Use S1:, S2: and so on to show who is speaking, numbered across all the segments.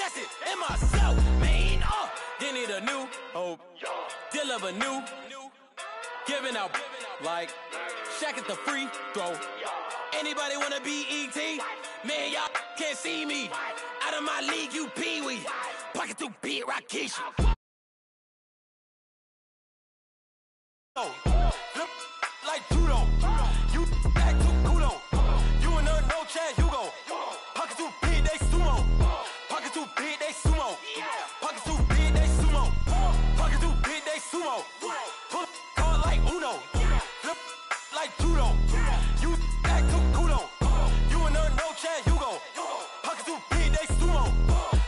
S1: That's it, and myself, man. They need a new hope, deliver new, giving out like Shaq at the free throw. Anybody wanna be ET? Man, y'all can't see me. Out of my league, you pee-wee. Pocket too big, Rakesh. Flip like judo. You act too kudo. You in a no chat, you go. Pocket too big, they sumo. Pocket too big, they sumo. Pocket too big, they sumo. Pocket too big, they sumo. Pull card like Uno. Flip like judo. You act too kudo. You in a no chat, you go. Pocket too big, they sumo.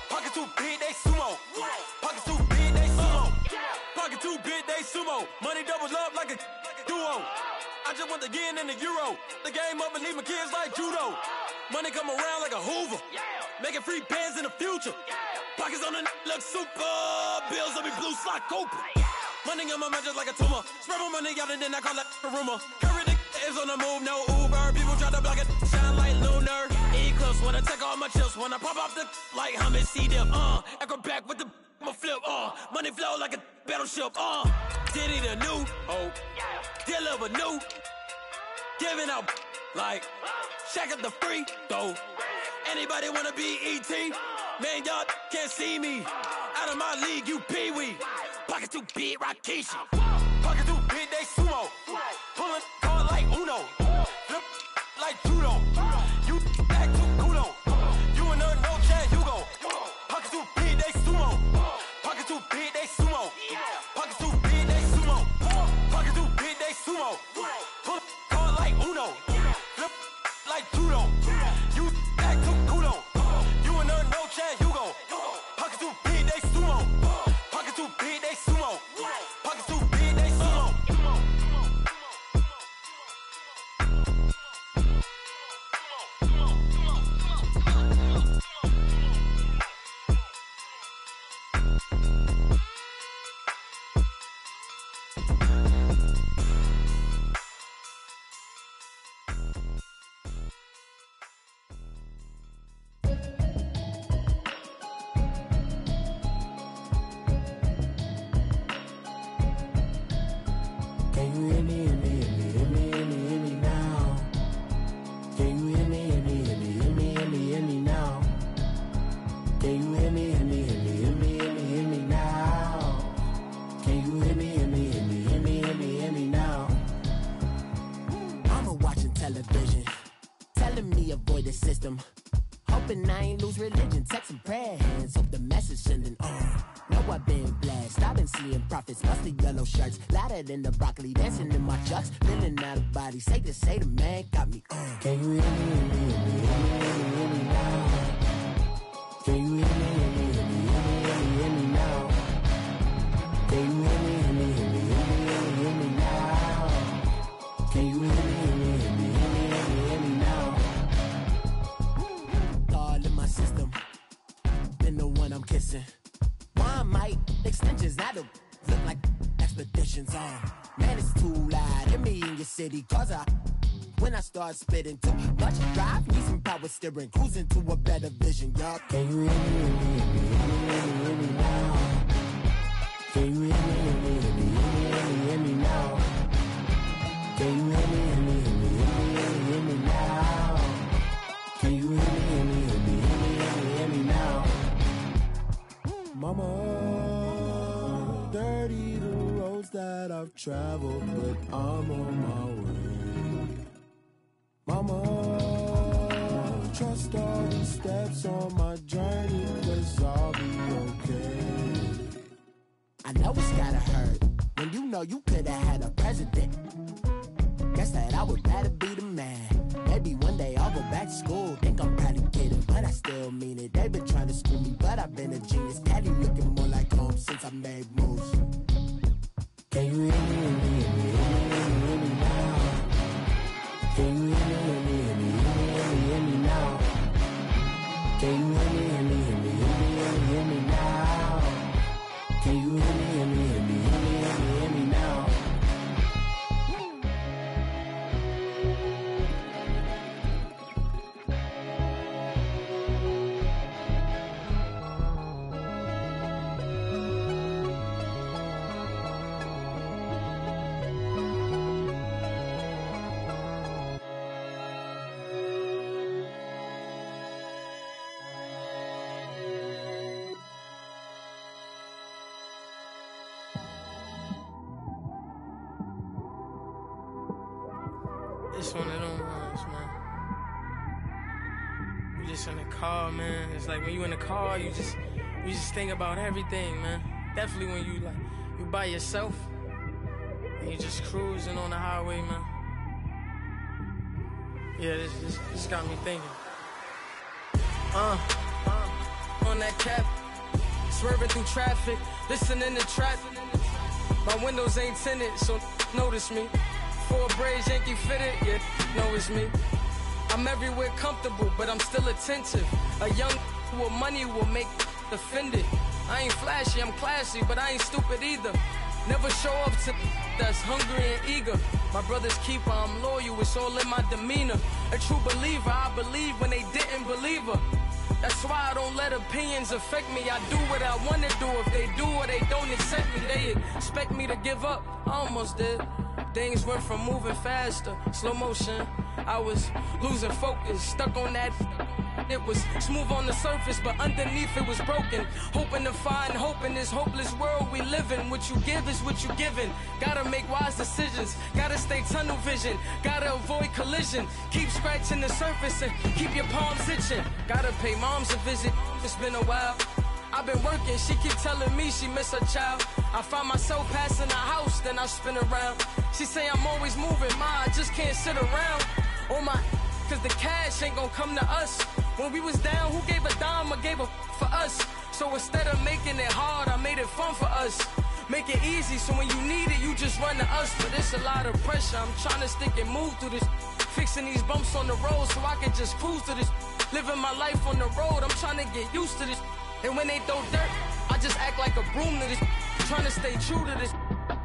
S1: Pocket too big, they sumo. Pocket too big, they sumo. Pocket too big, they sumo. Money doubles up like a duo. I just want the yen and the euro. The game up and leave my kids like judo. Money come around like a Hoover. Making free bands in the future. Pockets on the look super. Bills on me blue slot Cooper. Money on my mind just like a tumor. Spread my money out and then I call that a rumor. Curry the is on the move, no Uber. People try to block it, shine like lunar. Eclipse when I take all my chips. When I pop off the like hummus C-dip. Echo back with the flip. Money flow like a battleship. Diddy the new hope. Deliver new. Giving out like Shaq at the free throw. Anybody wanna be ET? Man, y'all can't see me. Out of my league, you pee-wee. Pocket too big, Rakesh. Pocket too big, they sumo. Pulling card like Uno. Flip like judo. You act too kudo. You in a no chat, you go. Pocket too big, they sumo. Pocket too big, they sumo. Pocket too big, they sumo. Pocket too big, they sumo. Pull card like Uno. Flip like judo. You act too kudo. You in a no chat, you go. Pocket too big, they sumo. Pocket too big, they sumo. Pocket too big, they sumo.
S2: Hoping I ain't lose religion, texting prayer hands, hope the message sending on. Know I've been blessed, I've been seeing prophets, mostly yellow shirts, louder than the broccoli, dancing in my chucks, feeling out of body, say the man got me on. Can you hear me, hear me now? Can you hear me, hear me now? Can you hear me, hear me now? Can you hear me, hear me now? All in my system, been the one I'm kissing. Why might extensions that'll look like expeditions on? Man, it's too loud. Hear me in your city, cause when I start spitting too much drive, need some power steering, cruising to a better vision, y'all. Can you hear me now? Can you hear me now? Can you hear me now? Can you hear me now? Mama, dirty the roads that I've traveled, but I'm on my way. Mama, trust all the steps on my journey, 'cause I'll be okay. I know it's gotta hurt when you know you could've had a president. Guess that I would rather be the man. Maybe one day I'll go back to school. Think I'm probably kidding, but I still mean it. They've been trying to school me, but I've been a genius. Daddy looking more like home since I made moves. Can you hear me now? Can you hear me now? Can you hear me now? Can you hear me now?
S3: just one of them ones, man. You just in the car, man. It's like when you in the car, you just think about everything, man. Definitely when you by yourself and you just cruising on the highway, man. Yeah, this got me thinking. On that cap, swerving through traffic, listening to trap. My windows ain't tinted, so notice me. 4 braids, Yankee fitted, yeah, know it's me. I'm everywhere comfortable, but I'm still attentive. A young with money will make offended. I ain't flashy, I'm classy, but I ain't stupid either. Never show up to that's hungry and eager. My brother's keeper, I'm loyal, it's all in my demeanor. A true believer, I believe when they didn't believe her. That's why I don't let opinions affect me. I do what I want to do. If they do or they don't accept me, they expect me to give up. I almost did. Things went from moving faster, slow motion. I was losing focus, stuck on that. It was smooth on the surface, but underneath it was broken. Hoping to find hope in this hopeless world we live in. What you give is what you given. Gotta make wise decisions. Gotta stay tunnel vision. Gotta avoid collision. Keep scratching the surface and keep your palms itching. Gotta pay moms a visit. It's been a while. I've been working, she keep telling me she miss her child. I find myself passing the house, then I spin around. She say I'm always moving, I just can't sit around. Oh my, cause the cash ain't gonna come to us. When we was down, who gave a dime or gave a for us? So instead of making it hard, I made it fun for us. Make it easy, so when you need it, you just run to us. But it's a lot of pressure, I'm trying to stick and move through this. Fixing these bumps on the road so I can just cruise to this. Living my life on the road, I'm trying to get used to this. And when they throw dirt, I just act like a broom to this. Trying to stay true to this.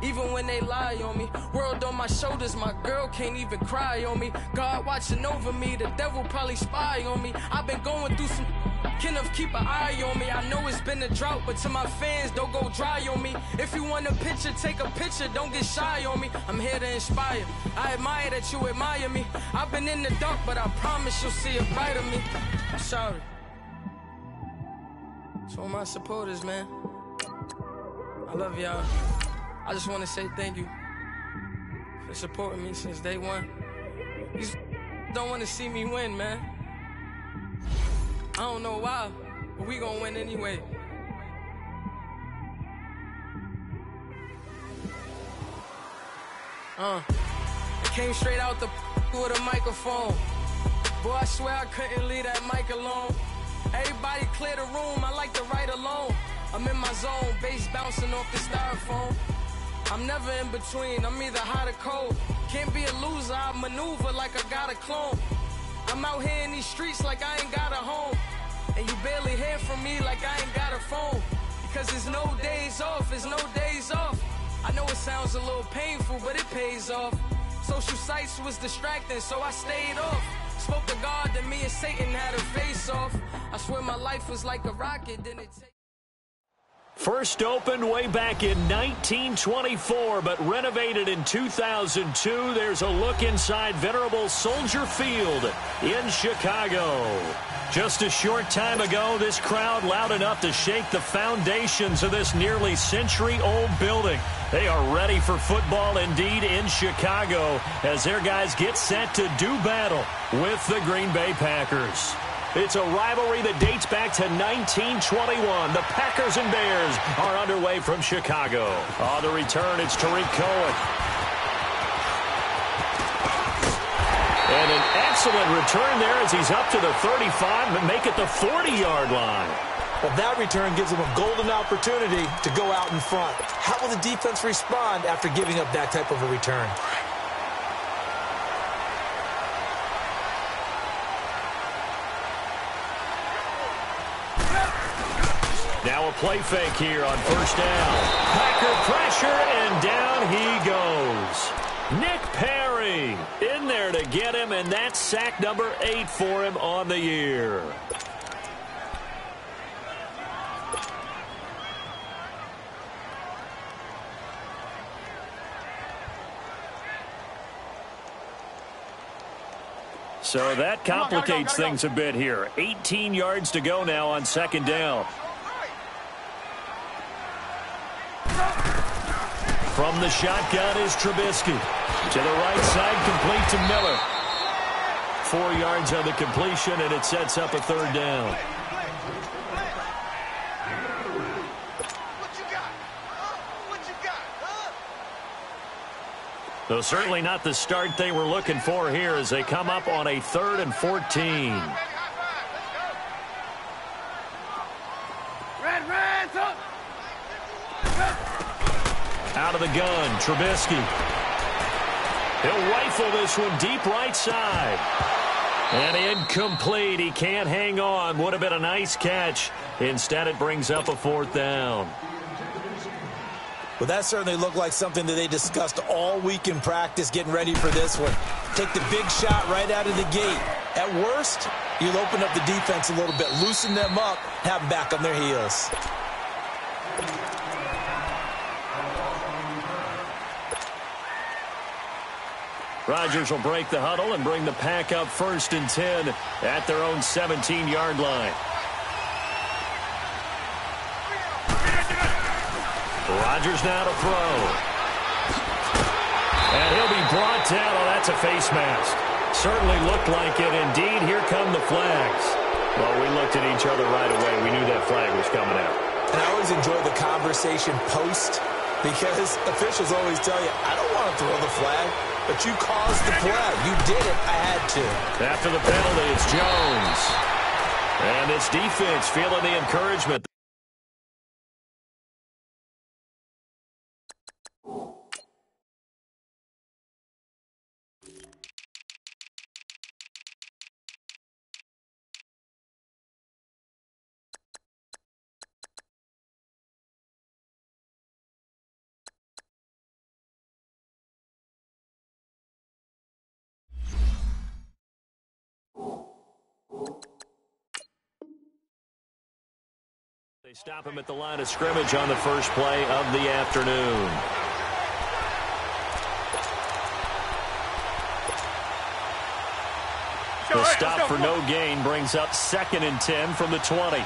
S3: Even when they lie on me. World on my shoulders, my girl can't even cry on me. God watching over me, the devil probably spy on me. I've been going through some Kenneth, keep an eye on me. I know it's been a drought, but to my fans, don't go dry on me. If you want a picture, take a picture, don't get shy on me. I'm here to inspire. I admire that you admire me. I've been in the dark, but I promise you'll see a bright of me. I'm sorry. To all my supporters, man. I love y'all. I just want to say thank you for supporting me since day one. These don't want to see me win, man. I don't know why, but we gonna win anyway. I came straight out the with a microphone. Boy, I swear I couldn't leave that mic alone. Everybody clear the room, I like to write alone. I'm in my zone, bass bouncing off the styrofoam. I'm never in between, I'm either hot or cold. Can't be a loser, I maneuver like I got a clone. I'm out here in these streets like I ain't got a home. And you barely hear from me like I ain't got a phone. Because there's no days off, there's no days off. I know it sounds a little painful, but it pays off. Social sites was distracting, so I stayed off. Spoke to God that me and Satan had a face off. I swear my life was like a rocket, didn't it take...
S4: First opened way back in 1924, but renovated in 2002. There's a look inside venerable Soldier Field in Chicago. Just a short time ago, this crowd loud enough to shake the foundations of this nearly century-old building. They are ready for football indeed in Chicago as their guys get set to do battle with the Green Bay Packers. It's a rivalry that dates back to 1921. The Packers and Bears are underway from Chicago. On the return, it's Tariq Cohen. And an excellent return there as he's up to the 35 and make it the 40-yard line.
S5: Well, that return gives them a golden opportunity to go out in front. How will the defense respond after giving up that type of a return?
S4: Now a play fake here on first down. Packer pressure, and down he goes. Nick Perry in there to get him, and that's sack number 8 for him on the year. So that complicates things a bit here. 18 yards to go now on second down. From the shotgun is Trubisky. To the right side, complete to Miller. 4 yards on the completion, and it sets up a third down. So certainly not the start they were looking for here as they come up on a 3rd and 14. Out of the gun, Trubisky. He'll rifle this one deep right side. And incomplete. He can't hang on. Would have been a nice catch. Instead, it brings up a 4th down.
S5: Well, that certainly looked like something that they discussed all week in practice getting ready for this one. Take the big shot right out of the gate. At worst, you'll open up the defense a little bit, loosen them up, have them back on their heels.
S4: Rodgers will break the huddle and bring the pack up 1st and 10 at their own 17-yard line. Rodgers now to throw. And he'll be brought down. Oh, that's a face mask. Certainly looked like it. Indeed, here come the flags. Well, we looked at each other right away. We knew that flag was coming out.
S5: And I always enjoy the conversation post because officials always tell you, I don't want to throw the flag, but you caused the play. You did it. I had to.
S4: After the penalty, it's Jones. And this defense feeling the encouragement. They stop him at the line of scrimmage on the first play of the afternoon. The stop for no gain brings up 2nd and 10 from the 20.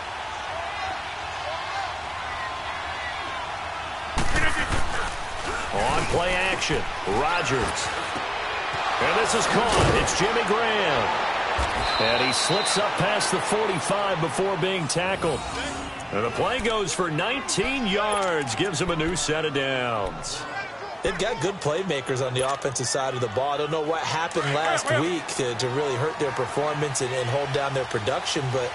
S4: On play action, Rodgers. And this is caught. It's Jimmy Graham. And he slips up past the 45 before being tackled. And the play goes for 19 yards, gives him a new set of downs.
S5: They've got good playmakers on the offensive side of the ball. I don't know what happened last week to really hurt their performance and hold down their production, but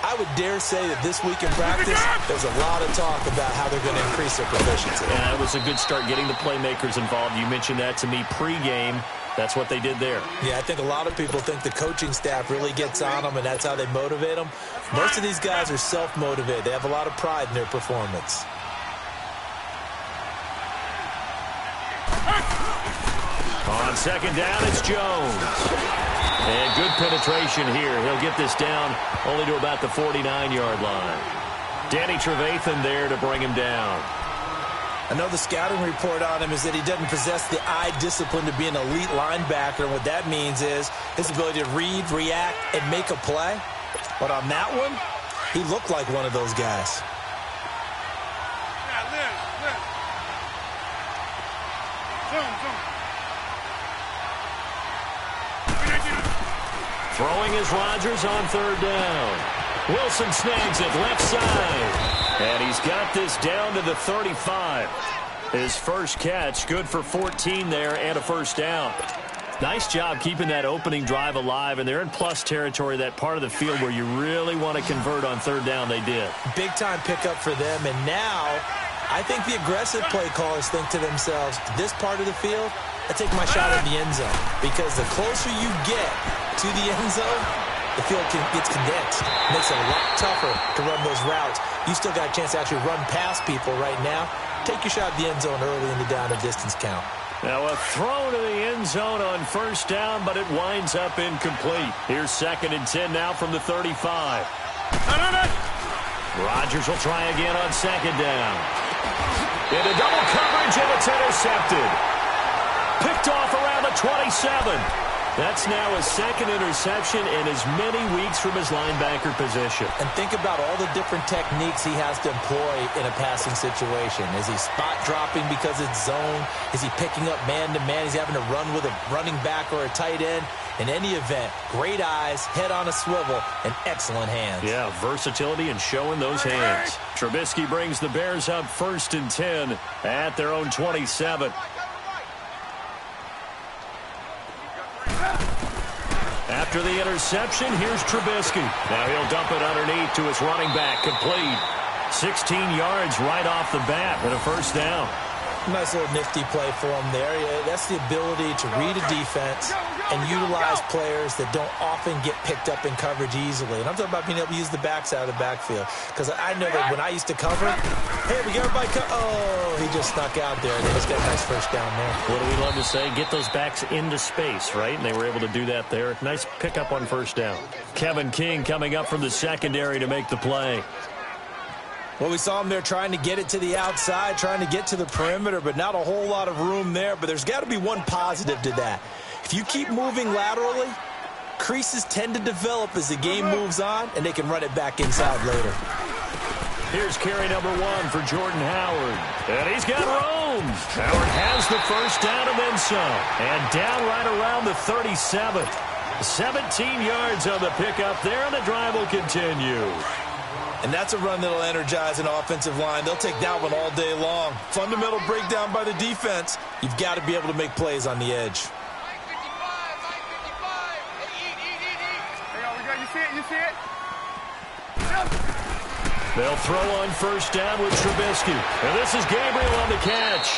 S5: I would dare say that this week in practice, there's a lot of talk about how they're going to increase their proficiency.
S4: And it was a good start getting the playmakers involved. You mentioned that to me pregame. That's what they did there.
S5: Yeah, I think a lot of people think the coaching staff really gets on them, and that's how they motivate them. Most of these guys are self-motivated. They have a lot of pride in their performance.
S4: On 2nd down, it's Jones. And good penetration here. He'll get this down only to about the 49-yard line. Danny Trevathan there to bring him down.
S5: I know the scouting report on him is that he doesn't possess the eye discipline to be an elite linebacker, and what that means is his ability to read, react, and make a play. But on that one, he looked like one of those guys.
S4: Throwing is Rodgers on 3rd down. Wilson snags it left side. And he's got this down to the 35. His first catch, good for 14 there and a 1st down. Nice job keeping that opening drive alive, and they're in plus territory, that part of the field where you really want to convert on 3rd down. They did.
S5: Big-time pickup for them, and now I think the aggressive play callers think to themselves, this part of the field, I take my shot at the end zone, because the closer you get to the end zone, the field gets condensed. It makes it a lot tougher to run those routes. You still got a chance to actually run past people right now. Take your shot at the end zone early in the down and distance count.
S4: Now a throw to the end zone on 1st down, but it winds up incomplete. Here's 2nd and 10 now from the 35. Rodgers will try again on 2nd down. Into double coverage, and it's intercepted. Picked off around the 27. That's now his second interception in as many weeks from his linebacker position.
S5: And think about all the different techniques he has to employ in a passing situation. Is he spot dropping because it's zone? Is he picking up man-to-man? Is he having to run with a running back or a tight end? In any event, great eyes, head on a swivel, and excellent hands.
S4: Yeah, versatility and showing those hands. Trubisky brings the Bears up 1st and 10 at their own 27. After the interception, here's Trubisky. Now he'll dump it underneath to his running back, complete. 16 yards right off the bat and a first down.
S5: Nice little nifty play for him there. Yeah, that's the ability to read a defense and utilize players that don't often get picked up in coverage easily. And I'm talking about being able to use the backs out of the backfield. Because I know that when I used to cover, hey, we got everybody oh, he just snuck out there. And they just got a nice first down there.
S4: What do we love to say? Get those backs into space, right? And they were able to do that there. Nice pickup on first down. Kevin King coming up from the secondary to make the play.
S5: Well, we saw him there trying to get it to the outside, trying to get to the perimeter, but not a whole lot of room there. But there's got to be one positive to that. If you keep moving laterally, creases tend to develop as the game moves on, and they can run it back inside later.
S4: Here's carry number 1 for Jordan Howard. And he's got room. Howard has the first down and then some. And down right around the 37. 17 yards on the pickup there, and the drive will continue.
S5: And that's a run that'll energize an offensive line. They'll take that one all day long. Fundamental breakdown by the defense. You've got to be able to make plays on the edge.
S6: You see it? You see it?
S4: They'll throw on first down with Trubisky. And this is Gabriel on the catch.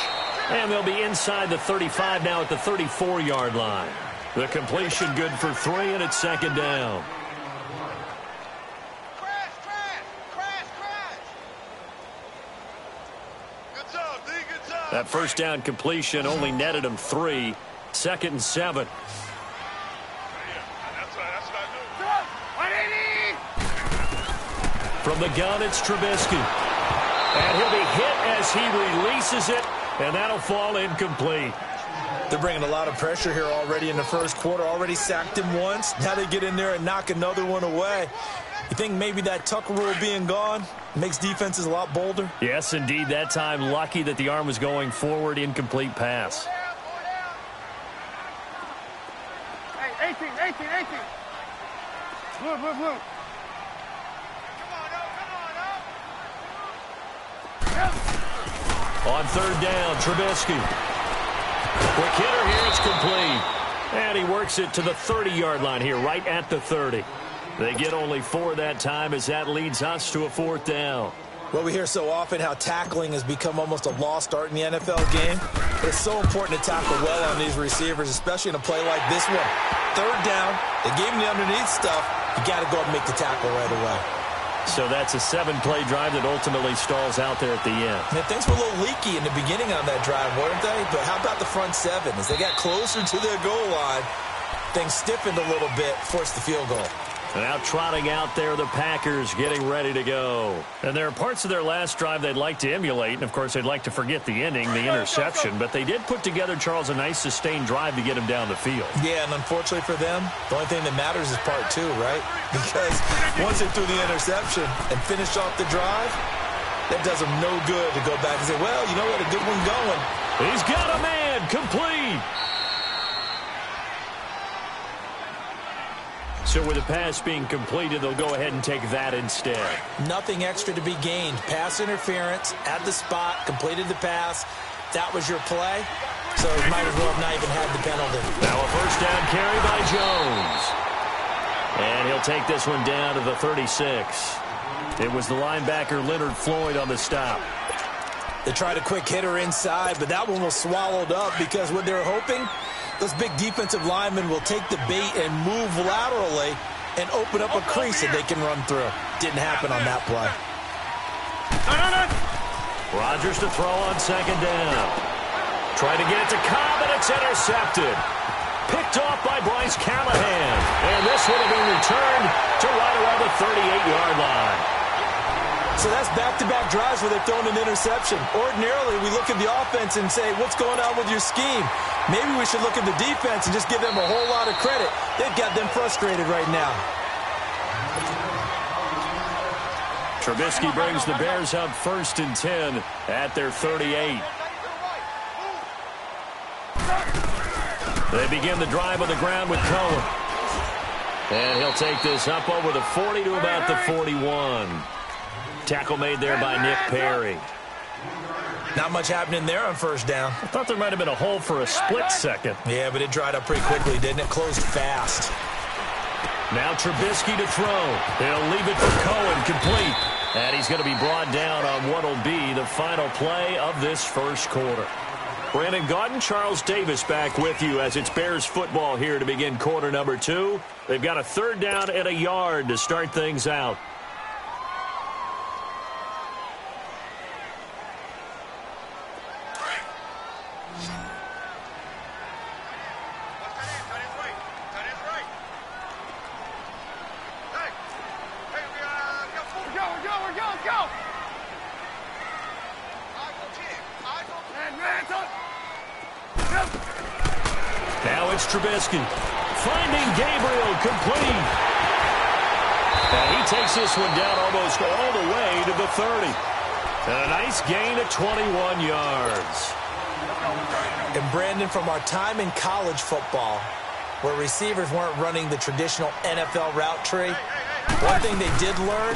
S4: And they'll be inside the 35 now at the 34-yard line. The completion good for 3, and it's second down. That first down completion only netted him 3. 2nd and 7. From the gun, it's Trubisky. And he'll be hit as he releases it, and that'll fall incomplete.
S5: They're bringing a lot of pressure here already in the first quarter. Already sacked him once. Now they get in there and knock another one away. You think maybe that Tucker rule being gone makes defenses a lot bolder?
S4: Yes, indeed. That time, lucky that the arm was going forward. Incomplete pass.
S6: Hey, 18. Blue. Come on.
S4: On third down, Trubisky. Quick hitter here, it's complete. And he works it to the 30-yard line here, right at the 30. They get only 4 that time as that leads us to a 4th down.
S5: Well, we hear so often how tackling has become almost a lost art in the NFL game. But it's so important to tackle well on these receivers, especially in a play like this one. Third down, they gave him the underneath stuff. You got to go and make the tackle right away.
S4: So that's a 7-play drive that ultimately stalls out there at the end.
S5: And things were a little leaky in the beginning on that drive, weren't they? But how about the front 7? As they got closer to their goal line, things stiffened a little bit, forced the field goal.
S4: Now trotting out there, the Packers getting ready to go. And there are parts of their last drive they'd like to emulate. And, of course, they'd like to forget the ending, the interception. But they did put together, Charles, a nice sustained drive to get him down the field.
S5: Yeah, and unfortunately for them, the only thing that matters is part 2, right? Because once they threw the interception and finished off the drive, that does them no good to go back and say, well, you know what, a good one going.
S4: He's got a man, complete. So with the pass being completed, they'll go ahead and take that instead.
S5: Nothing extra to be gained. Pass interference at the spot, completed the pass. That was your play. So might as well have not even had the penalty.
S4: Now a first down carry by Jones. And he'll take this one down to the 36. It was the linebacker Leonard Floyd on the stop.
S5: They tried a quick hitter inside, but that one was swallowed up because what they're hoping, those big defensive linemen will take the bait and move laterally and open up a crease that they can run through. Didn't happen on that play.
S4: Rodgers to throw on second down. Trying to get it to Cobb, and it's intercepted. Picked off by Bryce Callahan. And this would have been returned to right around the 38-yard line.
S5: So that's back-to-back drives where they've thrown an interception. Ordinarily, we look at the offense and say, what's going on with your scheme? Maybe we should look at the defense and just give them a whole lot of credit. They've got them frustrated right now.
S4: Trubisky brings the Bears up 1st and 10 at their 38. They begin the drive on the ground with Cohen. And he'll take this up over the 40 to about the 41. Tackle made there by Nick Perry.
S5: Not much happening there on first down.
S4: I thought there might have been a hole for a split second.
S5: Yeah, but it dried up pretty quickly, didn't it? Closed fast.
S4: Now Trubisky to throw. He'll leave it for Cohen, complete. And he's going to be brought down on what will be the final play of this first quarter. Brandon Gaudin, Charles Davis back with you as it's Bears football here to begin quarter number 2. They've got a 3rd down and a yard to start things out. Now it's Trubisky. Finding Gabriel, complete. And he takes this one down almost all the way to the 30. And a nice gain of 21 yards.
S5: And Brandon, from our time in college football, where receivers weren't running the traditional NFL route tree, one thing they did learn,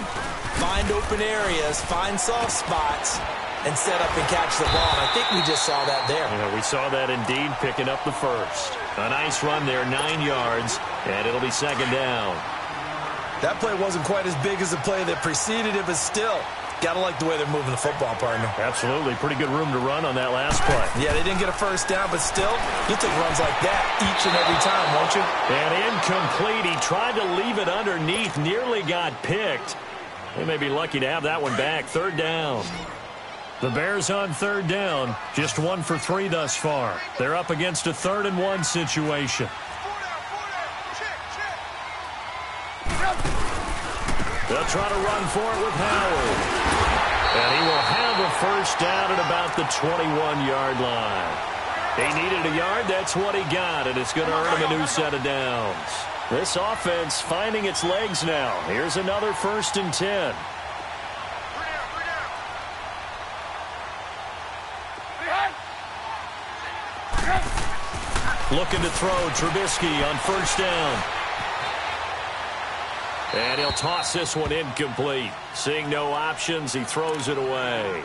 S5: find open areas, find soft spots, and set up and catch the ball. And I think we just saw that there.
S4: Yeah, we saw that indeed, picking up the first. A nice run there, 9 yards, and it'll be 2nd down.
S5: That play wasn't quite as big as the play that preceded it, but still, gotta like the way they're moving the football, partner.
S4: Absolutely. Pretty good room to run on that last play.
S5: Yeah, they didn't get a first down, but still, you'll take runs like that each and every time, won't you?
S4: And incomplete. He tried to leave it underneath, nearly got picked. They may be lucky to have that one back. 3rd down. The Bears on 3rd down, just 1 for 3 thus far. They're up against a 3rd and 1 situation. They'll try to run for it with Howard. And he will have a first down at about the 21-yard line. He needed a yard, that's what he got, and it's going to earn him a new set of downs. This offense finding its legs now. Here's another 1st and 10. Looking to throw, Trubisky on 1st down. And he'll toss this one incomplete. Seeing no options, he throws it away.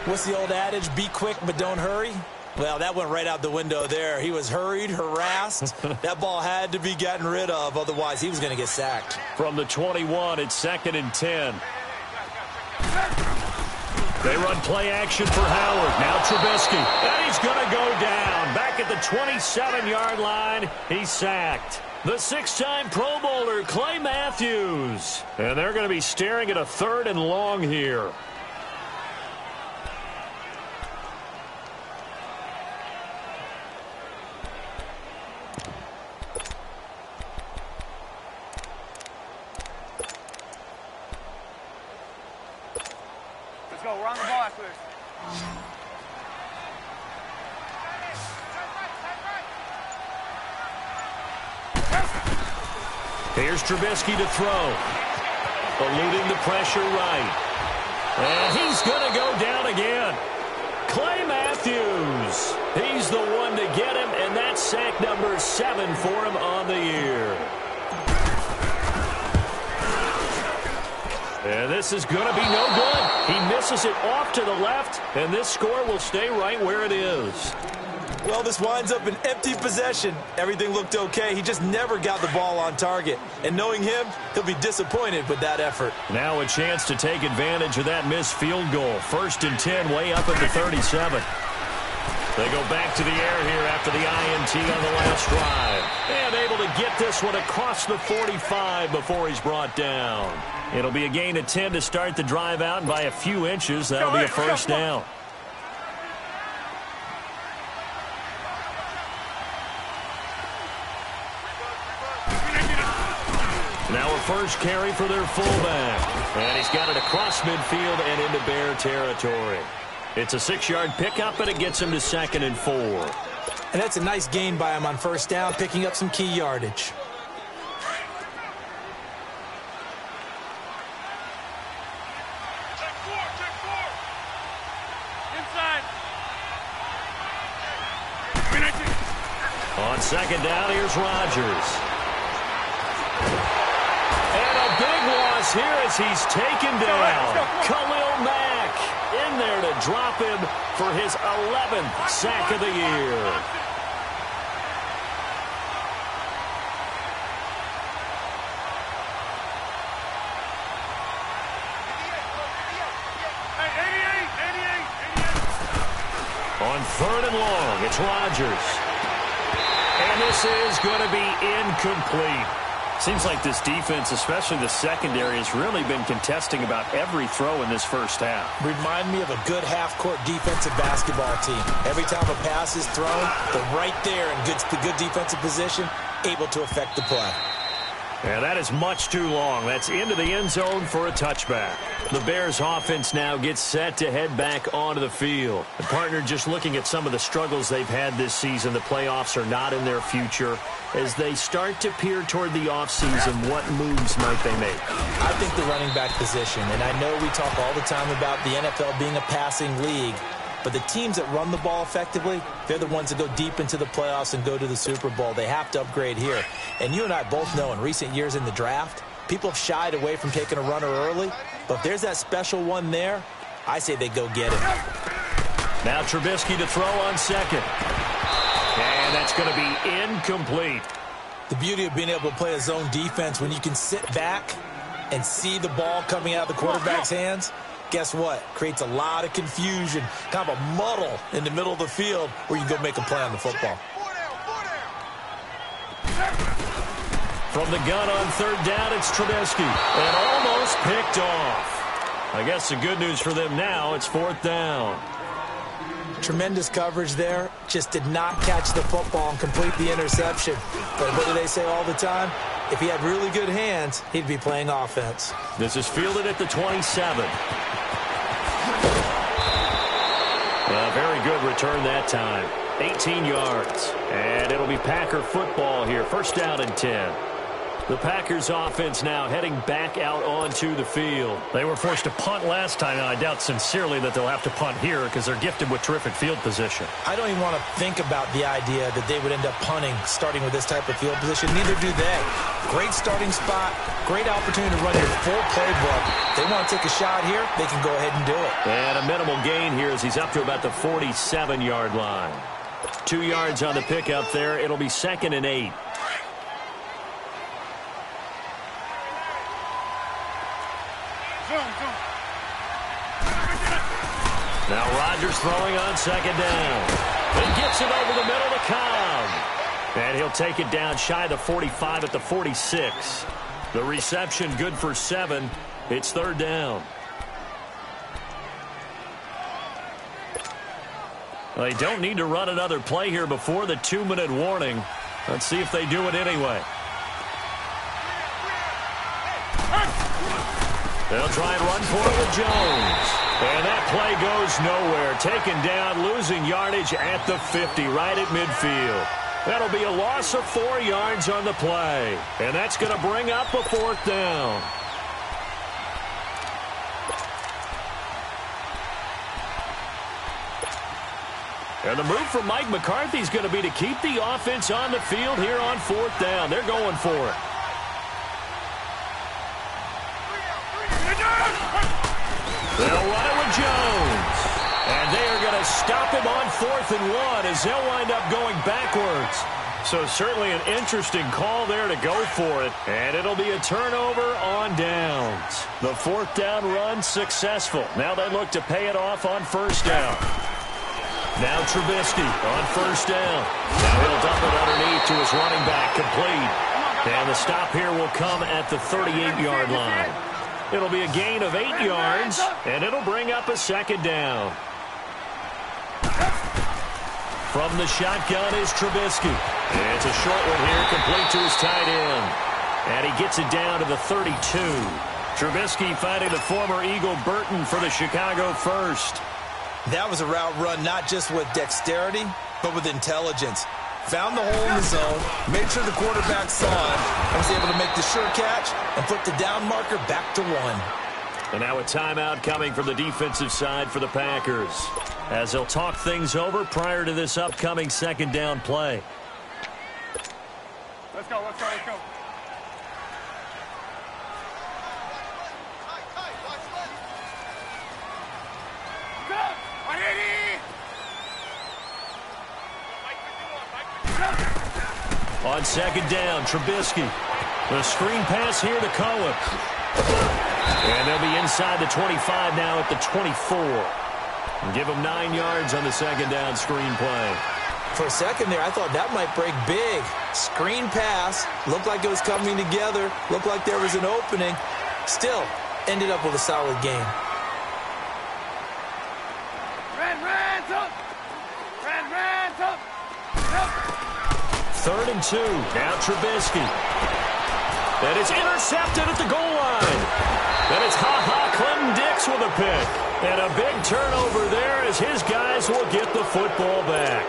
S5: What's the old adage? Be quick, but don't hurry. Well, that went right out the window there. He was hurried, harassed. That ball had to be gotten rid of, otherwise he was going to get sacked.
S4: From the 21, it's 2nd and 10. They run play action for Howard. Now Trubisky. And he's going to go down. Back at the 27-yard line, he's sacked. The 6-time Pro Bowler, Clay Matthews. And they're going to be staring at a 3rd and long here.
S6: Let's go. Run the ball after this.
S4: Here's Trubisky to throw. Eluding the pressure right. And he's going to go down again. Clay Matthews. He's the one to get him, and that's sack number 7 for him on the year. And this is going to be no good. He misses it off to the left, and this score will stay right where it is.
S5: Well, this winds up an empty possession. Everything looked okay. He just never got the ball on target. And knowing him, he'll be disappointed with that effort.
S4: Now a chance to take advantage of that missed field goal. 1st and 10, way up at the 37. They go back to the air here after the INT on the last drive. And able to get this one across the 45 before he's brought down. It'll be a gain of 10 to start the drive out, and by a few inches, that'll be a first down. Now a first carry for their fullback. And he's got it across midfield and into Bear territory. It's a 6-yard pickup, and it gets him to 2nd and 4.
S5: And that's a nice gain by him on first down, picking up some key yardage.
S4: On 2nd down, here's Rodgers. And a big loss here as he's taken down. Khalil Mack in there to drop him for his 11th sack of the year. On 3rd and long, it's Rodgers. And this is going to be incomplete. Seems like this defense, especially the secondary, has really been contesting about every throw in this first half.
S5: Remind me of a good half-court defensive basketball team. Every time a pass is thrown, they're right there in good defensive position, able to affect the play.
S4: Yeah, that is much too long. That's into the end zone for a touchback. The Bears offense now gets set to head back onto the field. The partner, just looking at some of the struggles they've had this season, the playoffs are not in their future. As they start to peer toward the offseason, what moves might they make?
S5: I think the running back position, and I know we talk all the time about the NFL being a passing league, but the teams that run the ball effectively, they're the ones that go deep into the playoffs and go to the Super Bowl. They have to upgrade here. And you and I both know in recent years in the draft, people have shied away from taking a runner early. But if there's that special one there, I say they go get it.
S4: Now Trubisky to throw on 2nd. And that's going to be incomplete.
S5: The beauty of being able to play a zone defense when you can sit back and see the ball coming out of the quarterback's hands, guess what? Creates a lot of confusion, kind of a muddle in the middle of the field where you can go make a play on the football.
S4: From the gun on 3rd down, it's Trubisky. And almost picked off. I guess the good news for them now, it's 4th down.
S5: Tremendous coverage there. Just did not catch the football and complete the interception. But what do they say all the time? If he had really good hands, he'd be playing offense.
S4: This is fielded at the 27. A very good return that time. 18 yards. And it'll be Packer football here. 1st down and 10. The Packers offense now heading back out onto the field. They were forced to punt last time, and I doubt sincerely that they'll have to punt here because they're gifted with terrific field position.
S5: I don't even want to think about the idea that they would end up punting starting with this type of field position. Neither do they. Great starting spot, great opportunity to run your full playbook. They want to take a shot here, they can go ahead and do it.
S4: And a minimal gain here as he's up to about the 47-yard line. 2 yards on the pickup there. It'll be 2nd and 8. Now Rodgers throwing on 2nd down. And gets it over the middle to Cobb. And he'll take it down shy of the 45 at the 46. The reception good for 7. It's 3rd down. They don't need to run another play here before the 2-minute warning. Let's see if they do it anyway. They'll try and run for it with Jones. And that play goes nowhere. Taken down, losing yardage at the 50, right at midfield. That'll be a loss of 4 yards on the play. And that's going to bring up a 4th down. And the move from Mike McCarthy is going to be to keep the offense on the field here on 4th down. They're going for it. They'll run it with Jones. And they are going to stop him on 4th and 1 as they'll wind up going backwards. So certainly an interesting call there to go for it. And it'll be a turnover on downs. The 4th down run successful. Now they look to pay it off on 1st down. Now Trubisky on 1st down. Now he'll dump it underneath to his running back, complete. And the stop here will come at the 38-yard line. It'll be a gain of 8 yards, and it'll bring up a 2nd down. From the shotgun is Trubisky. It's a short one here, complete to his tight end. And he gets it down to the 32. Trubisky finding the former Eagle Burton for the Chicago first.
S5: That was a route run not just with dexterity, but with intelligence. Found the hole in the zone, made sure the quarterback saw him, and was able to make the sure catch and put the down marker back to 1.
S4: And now a timeout coming from the defensive side for the Packers, as they'll talk things over prior to this upcoming second down play.
S6: Let's go, let's go, let's go.
S4: On second down, Trubisky. The screen pass here to Cohen. And they'll be inside the 25 now at the 24. And give them 9 yards on the second down screen play.
S5: For a second there, I thought that might break big. Screen pass. Looked like it was coming together. Looked like there was an opening. Still, ended up with a solid game.
S4: Third and 2. Now Trubisky. That is intercepted at the goal line. And it's Clinton Dix with a pick. And a big turnover there as his guys will get the football back.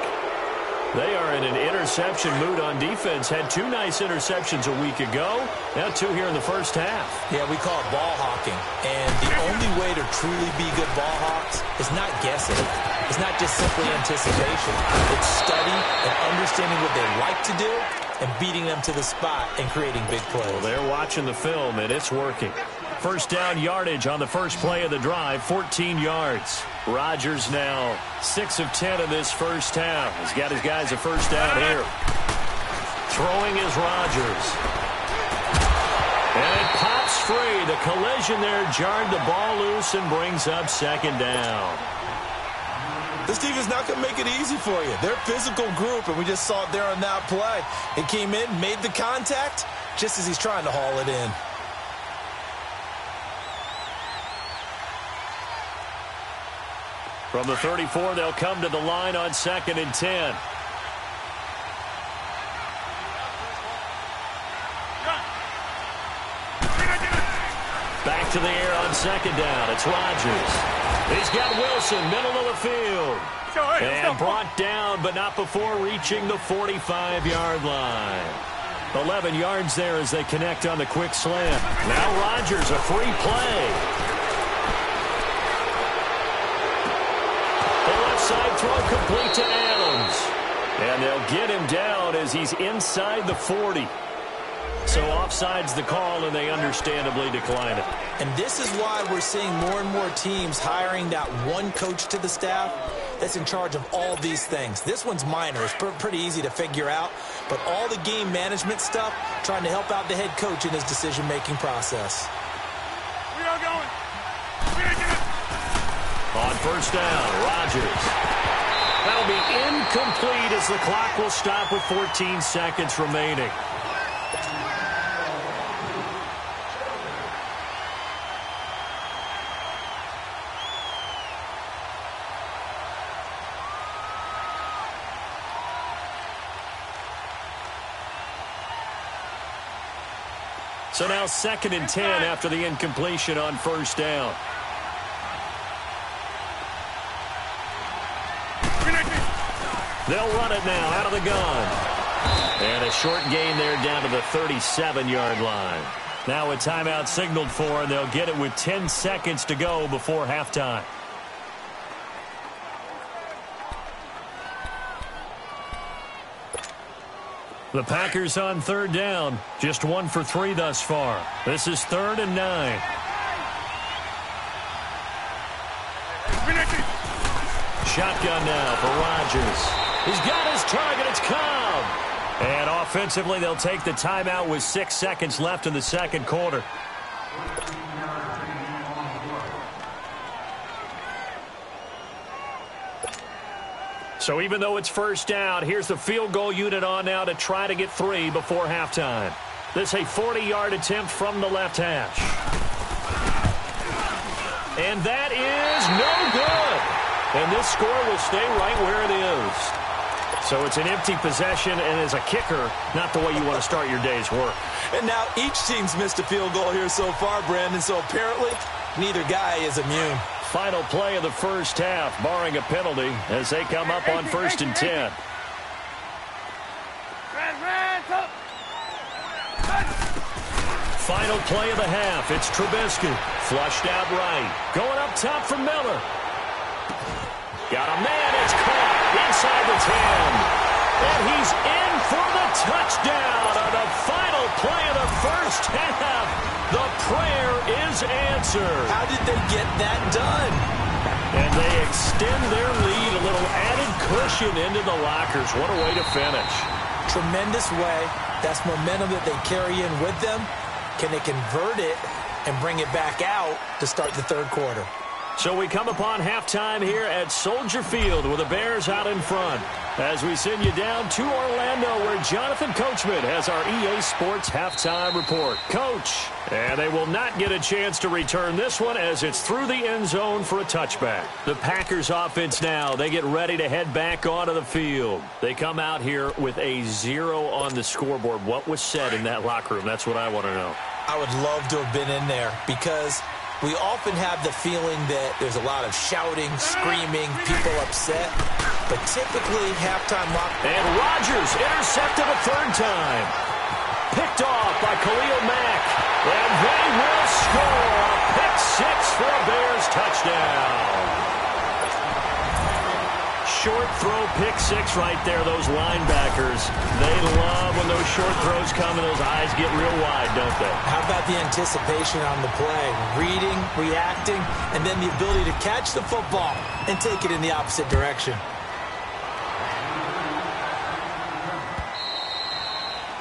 S4: They are in an interception mood on defense. Had 2 nice interceptions a week ago. Now 2 here in the first half.
S5: Yeah, we call it ball hawking. And the only way to truly be good ball hawks is not guessing. It's not just simply anticipation. It's study and understanding what they like to do and beating them to the spot and creating big plays.
S4: Well, they're watching the film, and it's working. First down yardage on the first play of the drive, 14 yards. Rodgers now 6 of 10 in this first half. He's got his guys a first down here. Throwing is Rodgers. And it pops free. The collision there jarred the ball loose and brings up second down.
S5: This defense not going to make it easy for you. They're a physical group, and we just saw it there on that play. It came in, made the contact, just as he's trying to haul it in.
S4: From the 34, they'll come to the line on 2nd and 10. Back to the air on second down. It's Rodgers. He's got Wilson, middle of the field. And brought down, but not before reaching the 45-yard line. 11 yards there as they connect on the quick slant. Now Rodgers, a free play. The left side throw complete to Adams. And they'll get him down as he's inside the 40. So offside's the call, and they understandably decline it.
S5: And this is why we're seeing more and more teams hiring that one coach to the staff that's in charge of all these things. This one's minor. It's pretty easy to figure out. But all the game management stuff, trying to help out the head coach in his decision-making process.
S6: We are going.
S4: On first down, Rodgers. That'll be incomplete as the clock will stop with 14 seconds remaining. So now 2nd and 10 after the incompletion on first down. They'll run it now out of the gun. And a short gain there down to the 37-yard line. Now a timeout signaled for, and they'll get it with 10 seconds to go before halftime. The Packers on third down. Just 1 for 3 thus far. This is 3rd and 9. Shotgun now for Rodgers. He's got his target. It's Cobb. And offensively, they'll take the timeout with 6 seconds left in the second quarter. So even though it's first down, here's the field goal unit on now to try to get 3 before halftime. This a 40-yard attempt from the left hash. And that is no good. And this score will stay right where it is. So it's an empty possession, and as a kicker, not the way you want to start your day's work.
S5: And now each team's missed a field goal here so far, Brandon, so apparently neither guy is immune.
S4: Final play of the first half, barring a penalty, as they come up on 1st and 10. Final play of the half. It's Trubisky. Flushed out right. Going up top for Miller. Got a man. It's caught inside the 10. And he's in for the touchdown on the final play of the first half. The prayer is answered.
S5: How did they get that done?
S4: And they extend their lead, a little added cushion into the lockers. What a way to finish.
S5: Tremendous way. That's momentum that they carry in with them. Can they convert it and bring it back out to start the third quarter?
S4: So we come upon halftime here at Soldier Field with the Bears out in front. As we send you down to Orlando, where Jonathan Coachman has our EA Sports halftime report. Coach, and they will not get a chance to return this one as it's through the end zone for a touchback. The Packers offense now, they get ready to head back onto the field. They come out here with a 0 on the scoreboard. What was said in that locker room? That's what I want to know.
S5: I would love to have been in there because we often have the feeling that there's a lot of shouting, screaming, people upset. But typically, halftime lock.
S4: And Rodgers intercepted a third time. Picked off by Khalil Mack. And they will score a pick six for a Bears touchdown. Short throw pick six right there, those linebackers. They love when those short throws come and those eyes get real wide, don't they?
S5: How about the anticipation on the play? Reading, reacting, and then the ability to catch the football and take it in the opposite direction.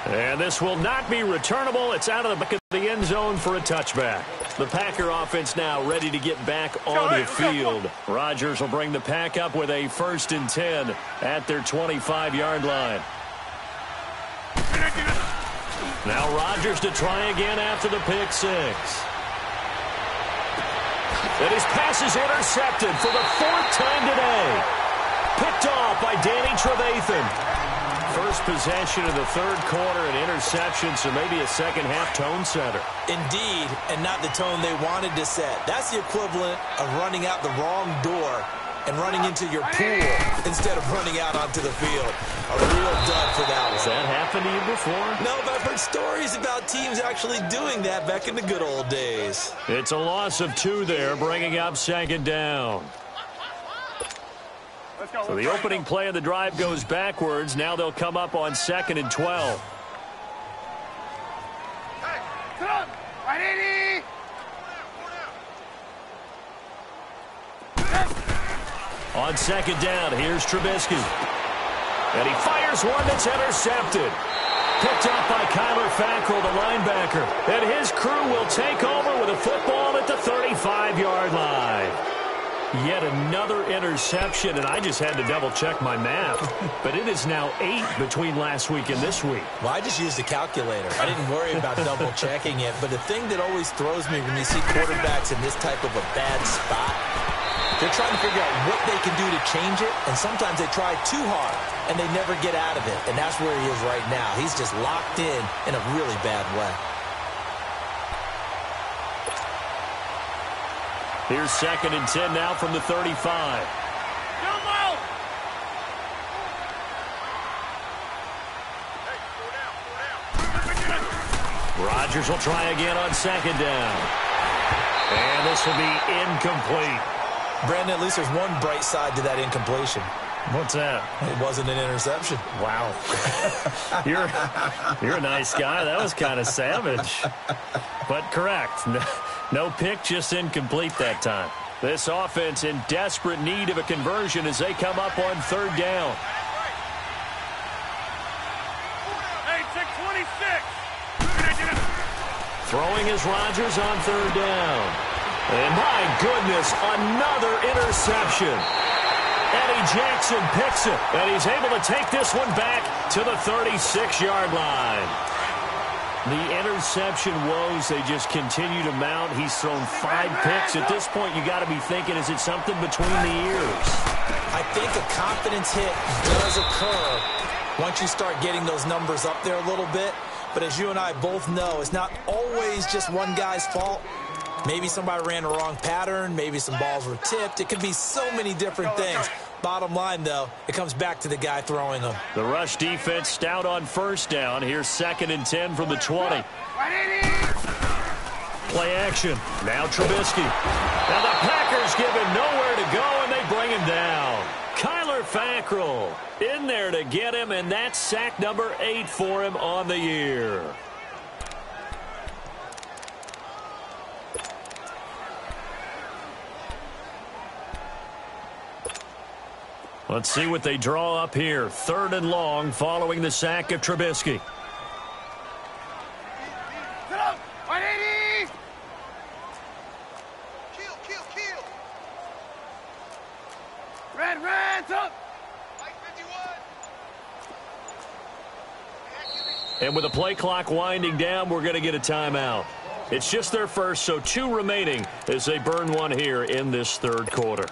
S4: And this will not be returnable. It's out of the back of the end zone for a touchback. The Packer offense now ready to get back on the field. Rodgers will bring the Pack up with a 1st and 10 at their 25-yard line. Now Rodgers to try again after the pick six. And his pass is intercepted for the 4th time today. Picked off by Danny Trevathan. First possession of the third quarter, an interception, so maybe a second-half tone setter.
S5: Indeed, and not the tone they wanted to set. That's the equivalent of running out the wrong door and running into your pool instead of running out onto the field. A real dud for that one.
S4: Has that happened to you before?
S5: No, but I've heard stories about teams actually doing that back in the good old days.
S4: It's a loss of 2 there, bringing up 2nd down. So the opening play of the drive goes backwards. Now they'll come up on 2nd and 12. On 2nd down, here's Trubisky. And he fires one that's intercepted. Picked up by Kyler Fackrell, the linebacker. And his crew will take over with a football at the 35-yard line. Yet another interception, and I just had to double-check my math. But it is now 8 between last week and this week.
S5: Well, I just used a calculator. I didn't worry about double-checking it. But the thing that always throws me when you see quarterbacks in this type of a bad spot, they're trying to figure out what they can do to change it, and sometimes they try too hard, and they never get out of it. And that's where he is right now. He's just locked in a really bad way.
S4: Here's 2nd and 10 now from the 35. Rodgers will try again on 2nd down. And this will be incomplete.
S5: Brandon, at least there's one bright side to that incompletion.
S4: What's that?
S5: It wasn't an interception.
S4: Wow. You're a nice guy. That was kind of savage. But correct. No pick, just incomplete that time. This offense in desperate need of a conversion as they come up on 3rd down.
S6: Hey, check 26.
S4: Throwing is Rodgers on 3rd down. And my goodness, another interception. Eddie Jackson picks it, and he's able to take this one back to the 36-yard line. The interception woes, they just continue to mount. He's thrown 5 picks. At this point, you got to be thinking, is it something between the ears?
S5: I think a confidence hit does occur once you start getting those numbers up there a little bit. But as you and I both know, it's not always just one guy's fault. Maybe somebody ran a wrong pattern. Maybe some balls were tipped. It could be so many different things. Bottom line, though, it comes back to the guy throwing them.
S4: The rush defense stout on first down. Here's 2nd and 10 from the 20. Play action. Now Trubisky. Now the Packers give him nowhere to go, and they bring him down. Kyler Fackrell in there to get him, and that's sack number 8 for him on the year. Let's see what they draw up here. 3rd and long following the sack of Trubisky. And with the play clock winding down, we're going to get a timeout. It's just their first, so 2 remaining as they burn one here in this 3rd quarter.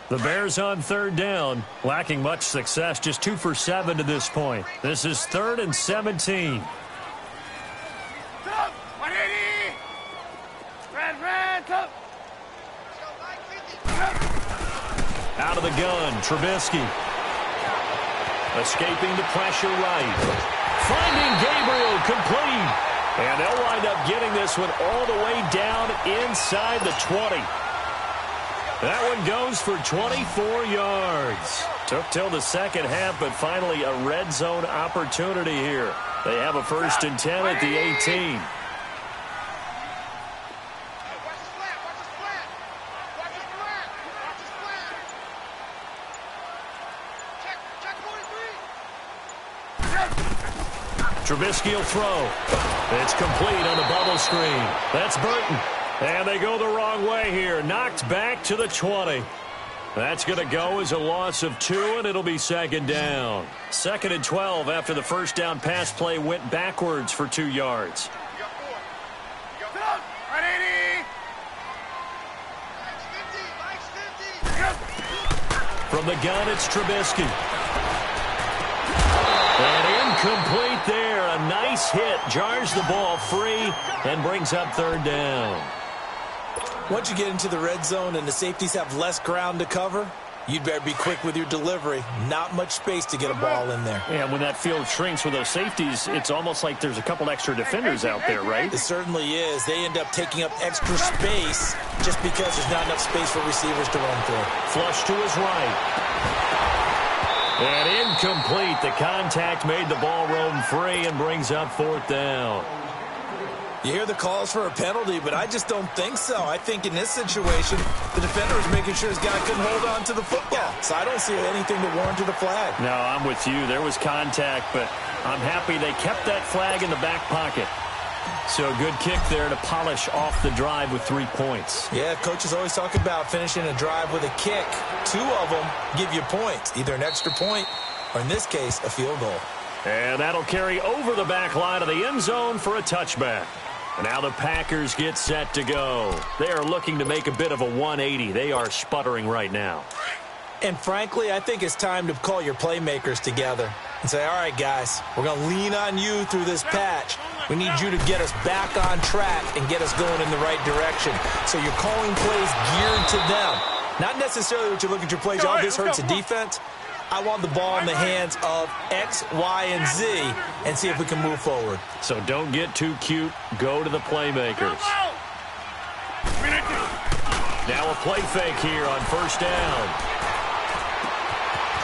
S4: The Bears on 3rd down, lacking much success, just 2 for 7 to this point. This is 3rd and 17. Out of the gun, Trubisky. Escaping the pressure right. Finding Gabriel complete. And they'll wind up getting this one all the way down inside the 20. That one goes for 24 yards. Took till the second half, but finally a red zone opportunity here. They have a 1st and 10 at the 18. Trubisky will throw. It's complete on the bubble screen. That's Burton. And they go the wrong way here. Knocked back to the 20. That's going to go as a loss of 2, and it'll be 2nd down. 2nd and 12 after the first down pass play went backwards for 2 yards. From the gun, it's Trubisky. And incomplete there. A nice hit. Jars the ball free and brings up 3rd down.
S5: Once you get into the red zone and the safeties have less ground to cover, you'd better be quick with your delivery. Not much space to get a ball in there.
S4: Yeah, when that field shrinks with those safeties, it's almost like there's a couple extra defenders out there, right?
S5: It certainly is. They end up taking up extra space just because there's not enough space for receivers to run through.
S4: Flush to his right. And incomplete. The contact made the ball roam free and brings up 4th down.
S5: You hear the calls for a penalty, but I just don't think so. I think in this situation, the defender was making sure his guy couldn't hold on to the football. So I don't see anything to warrant the flag.
S4: No, I'm with you. There was contact, but I'm happy they kept that flag in the back pocket. So a good kick there to polish off the drive with 3 points.
S5: Yeah, coaches always talk about finishing a drive with a kick. 2 of them give you points, either an extra point or, in this case, a field goal.
S4: And that'll carry over the back line of the end zone for a touchback. And now the Packers get set to go. They are looking to make a bit of a 180. They are sputtering right now.
S5: And frankly, I think it's time to call your playmakers together and say, all right, guys, we're going to lean on you through this patch. We need you to get us back on track and get us going in the right direction. So you're calling plays geared to them. Not necessarily what you look at your plays, oh, this hurts the defense. I want the ball in the hands of X, Y, and Z and see if we can move forward.
S4: So don't get too cute. Go to the playmakers. Now a play fake here on 1st down.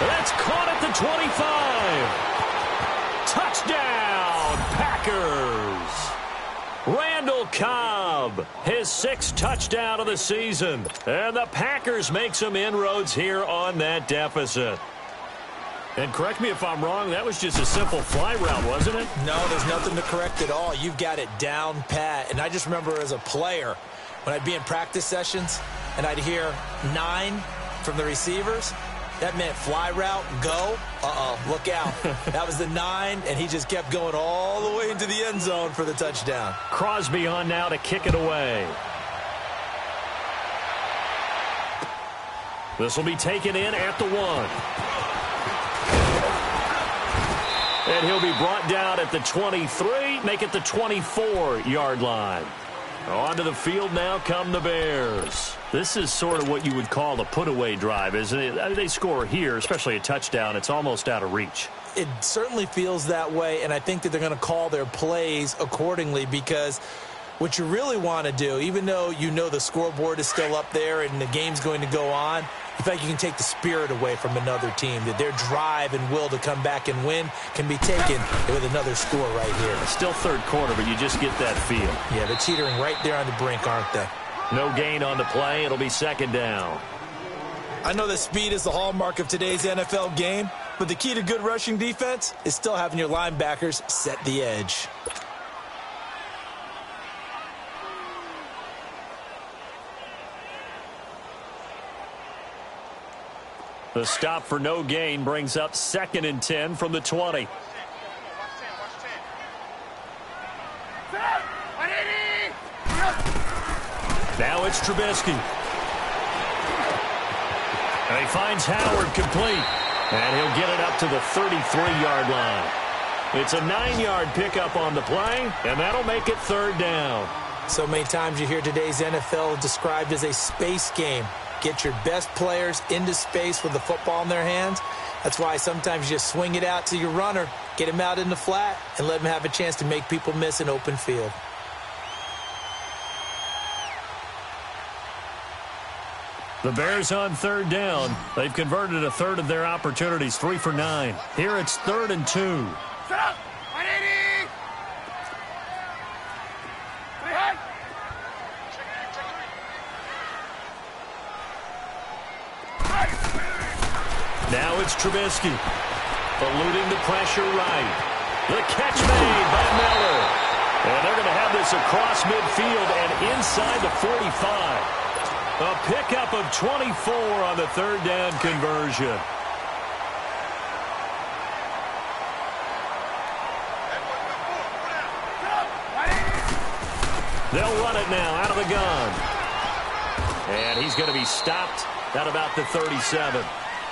S4: That's caught at the 25. Touchdown, Packers. Randall Cobb, his 6th touchdown of the season. And the Packers make some inroads here on that deficit. And correct me if I'm wrong, that was just a simple fly route, wasn't it?
S5: No, there's nothing to correct at all. You've got it down pat. And I just remember as a player, when I'd be in practice sessions and I'd hear 9 from the receivers, that meant fly route, go. Look out. That was the 9, and he just kept going all the way into the end zone for the touchdown.
S4: Crosby on now to kick it away. This will be taken in at the 1. And he'll be brought down at the 23, make it the 24-yard line. Onto the field now come the Bears. This is sort of what you would call a put-away drive, isn't it? I mean, they score here, especially a touchdown. It's almost out of reach.
S5: It certainly feels that way, and I think that they're going to call their plays accordingly, because what you really want to do, even though you know the scoreboard is still up there and the game's going to go on, in fact, you can take the spirit away from another team, that their drive and will to come back and win can be taken with another score right here.
S4: It's still third quarter, but you just get that feel.
S5: Yeah, they're teetering right there on the brink, aren't they?
S4: No gain on the play. It'll be second down.
S5: I know that speed is the hallmark of today's NFL game, but the key to good rushing defense is still having your linebackers set the edge.
S4: The stop for no gain brings up 2nd and 10 from the 20. Now it's Trubisky. And he finds Howard complete. And he'll get it up to the 33-yard line. It's a 9-yard pickup on the play, and that'll make it third down.
S5: So many times you hear today's NFL described as a space game. Get your best players into space with the football in their hands. That's why sometimes you just swing it out to your runner, get him out in the flat, and let him have a chance to make people miss an open field.
S4: The Bears on third down. They've converted a third of their opportunities, 3 for 9. Here it's 3rd and 2.
S6: Set up! 180! Behind!
S4: Now it's Trubisky. Eluding the pressure right. The catch made by Miller. And they're going to have this across midfield and inside the 45. A pickup of 24 on the third down conversion. They'll run it now out of the gun. And he's going to be stopped at about the 37.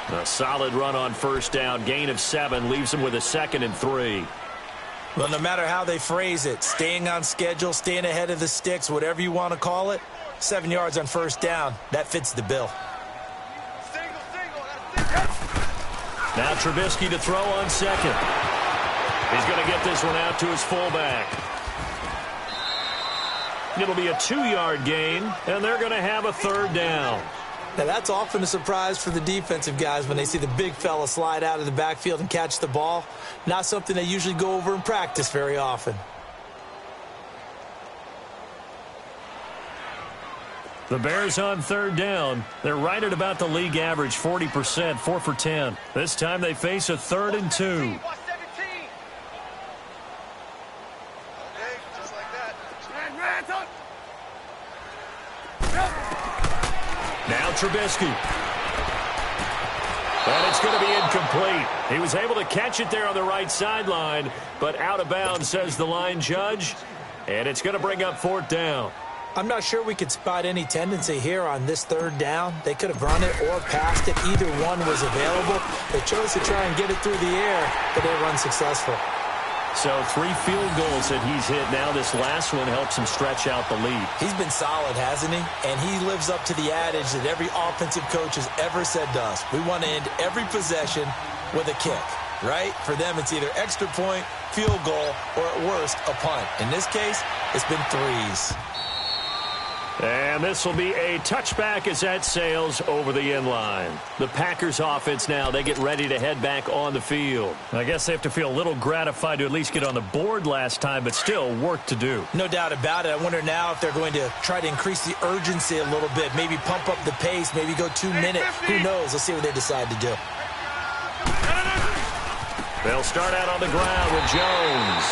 S4: A solid run on first down. Gain of 7 leaves him with a 2nd and 3.
S5: Well, no matter how they phrase it, staying on schedule, staying ahead of the sticks, whatever you want to call it, 7 yards on first down, that fits the bill.
S4: Now Trubisky to throw on second. He's going to get this one out to his fullback. It'll be a 2-yard gain, and they're going to have a third down.
S5: Now, that's often a surprise for the defensive guys when they see the big fella slide out of the backfield and catch the ball. Not something they usually go over in practice very often.
S4: The Bears on third down. They're right at about the league average, 40%, 4 for 10. This time they face a 3rd and 2. Now Trubisky. And it's going to be incomplete. He was able to catch it there on the right sideline, but out of bounds, says the line judge. And it's going to bring up 4th down.
S5: I'm not sure we could spot any tendency here on this third down. They could have run it or passed it. Either one was available. They chose to try and get it through the air, but they were unsuccessful.
S4: So 3 field goals that he's hit now. This last one helps him stretch out the lead.
S5: He's been solid, hasn't he? And he lives up to the adage that every offensive coach has ever said to us. We want to end every possession with a kick, right? For them, it's either extra point, field goal, or at worst, a punt. In this case, it's been 3s.
S4: And this will be a touchback as that sails over the end line. The Packers offense now, they get ready to head back on the field. I guess they have to feel a little gratified to at least get on the board last time, but still work to do.
S5: No doubt about it. I wonder now if they're going to try to increase the urgency a little bit, maybe pump up the pace, maybe go 2 minutes. Who knows? Let's see what they decide to do.
S4: They'll start out on the ground with Jones.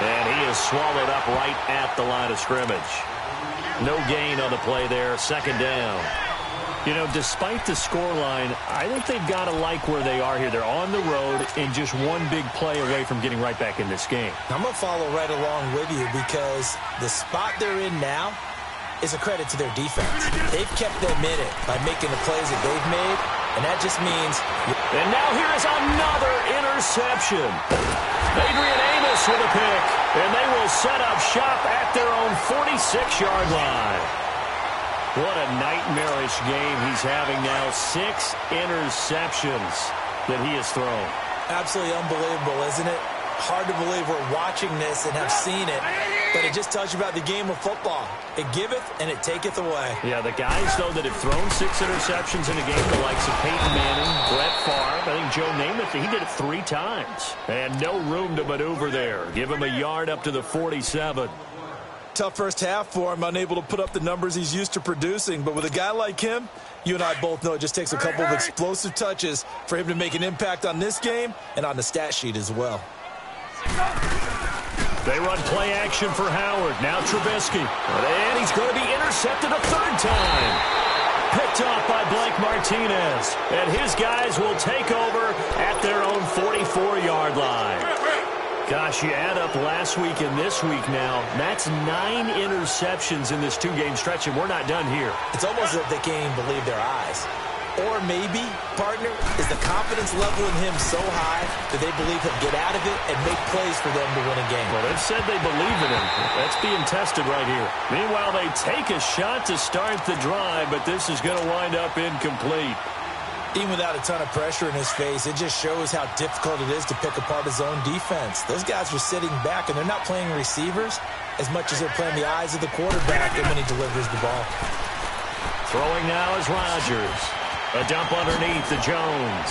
S4: And he is swallowed up right at the line of scrimmage. No gain on the play there, 2nd down. You know, despite the scoreline, I think they've got to like where they are here. They're on the road and just one big play away from getting right back in this game.
S5: I'm going to follow right along with you because the spot they're in now is a credit to their defense. They've kept them in it by making the plays that they've made, and that just means...
S4: And now here is another interception. Adrian Amos with a pick, and they will set up shop at their own 46-yard line. What a nightmarish game he's having now. 6 interceptions that he has thrown.
S5: Absolutely unbelievable, isn't it? Hard to believe we're watching this and have seen it, but it just tells you about the game of football. It giveth and it taketh away.
S4: Yeah, the guys, though, that have thrown 6 interceptions in a game, the likes of Peyton Manning, Brett Favre, I think Joe Namath, he did it 3 times. And no room to maneuver there. Give him a yard up to the 47.
S5: Tough first half for him, unable to put up the numbers he's used to producing. But with a guy like him, you and I both know it just takes a couple of explosive touches for him to make an impact on this game and on the stat sheet as well.
S4: They run play action for Howard. Now Trubisky. And he's going to be intercepted a 3rd time. Picked off by Blake Martinez. And his guys will take over at their own 44-yard line. Gosh, you add up last week and this week now, that's 9 interceptions in this 2-game stretch, and we're not done here.
S5: It's almost as if they can't even believe their eyes. Or maybe, partner, is the confidence level in him so high that they believe he'll get out of it and make plays for them to win a game.
S4: Well, they've said they believe in him. That's being tested right here. Meanwhile, they take a shot to start the drive, but this is going to wind up incomplete.
S5: Even without a ton of pressure in his face, it just shows how difficult it is to pick apart his own defense. Those guys are sitting back, and they're not playing receivers as much as they're playing the eyes of the quarterback when he delivers the ball.
S4: Throwing now is Rodgers. A dump underneath to Jones.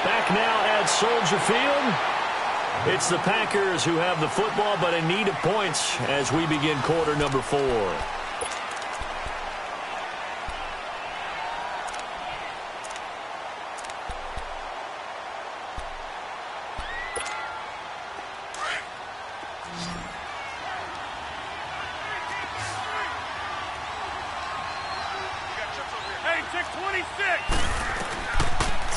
S4: Back now at Soldier Field. It's the Packers who have the football, but in need of points as we begin quarter number 4.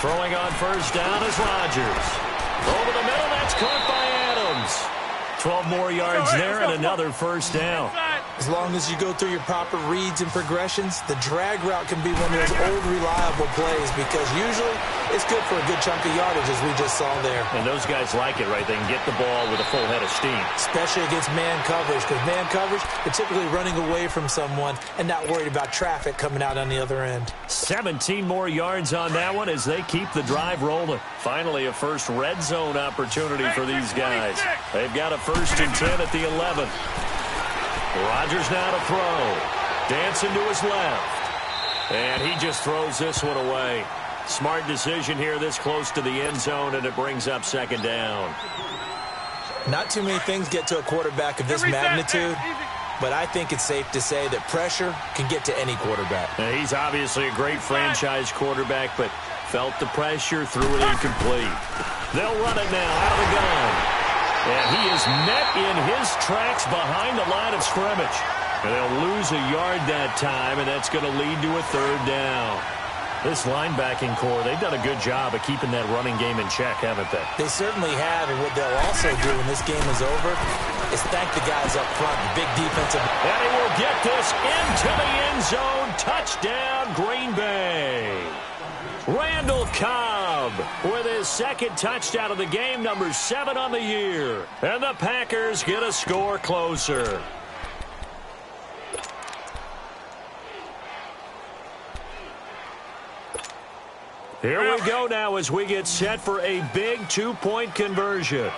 S4: Throwing on first down is Rodgers. Over the middle, that's caught by Adams. 12 more yards there and another first down.
S5: As long as you go through your proper reads and progressions, the drag route can be one of those old reliable plays because usually it's good for a good chunk of yardage as we just saw there.
S4: And those guys like it, right? They can get the ball with a full head of steam.
S5: Especially against man coverage, because man coverage, they're typically running away from someone and not worried about traffic coming out on the other end.
S4: 17 more yards on that one as they keep the drive rolling. Finally, a first red zone opportunity for these guys. They've got a 1st and 10 at the 11. Rodgers now to throw. Dancing to his left. And he just throws this one away. Smart decision here this close to the end zone, and it brings up 2nd down.
S5: Not too many things get to a quarterback of this magnitude, but I think it's safe to say that pressure can get to any quarterback.
S4: Now, he's obviously a great franchise quarterback, but felt the pressure, threw it incomplete. They'll run it now out of the gun. And he is met in his tracks behind the line of scrimmage. And they'll lose a yard that time, and that's going to lead to a 3rd down. This linebacking core, they've done a good job of keeping that running game in check, haven't they?
S5: They certainly have, and what they'll also do when this game is over is thank the guys up front, the big defensive.
S4: And he will get this into the end zone. Touchdown, Green Bay. Randall Cobb with his 2nd touchdown of the game, number 7 on the year. And the Packers get a score closer. Here we go now as we get set for a big 2-point conversion.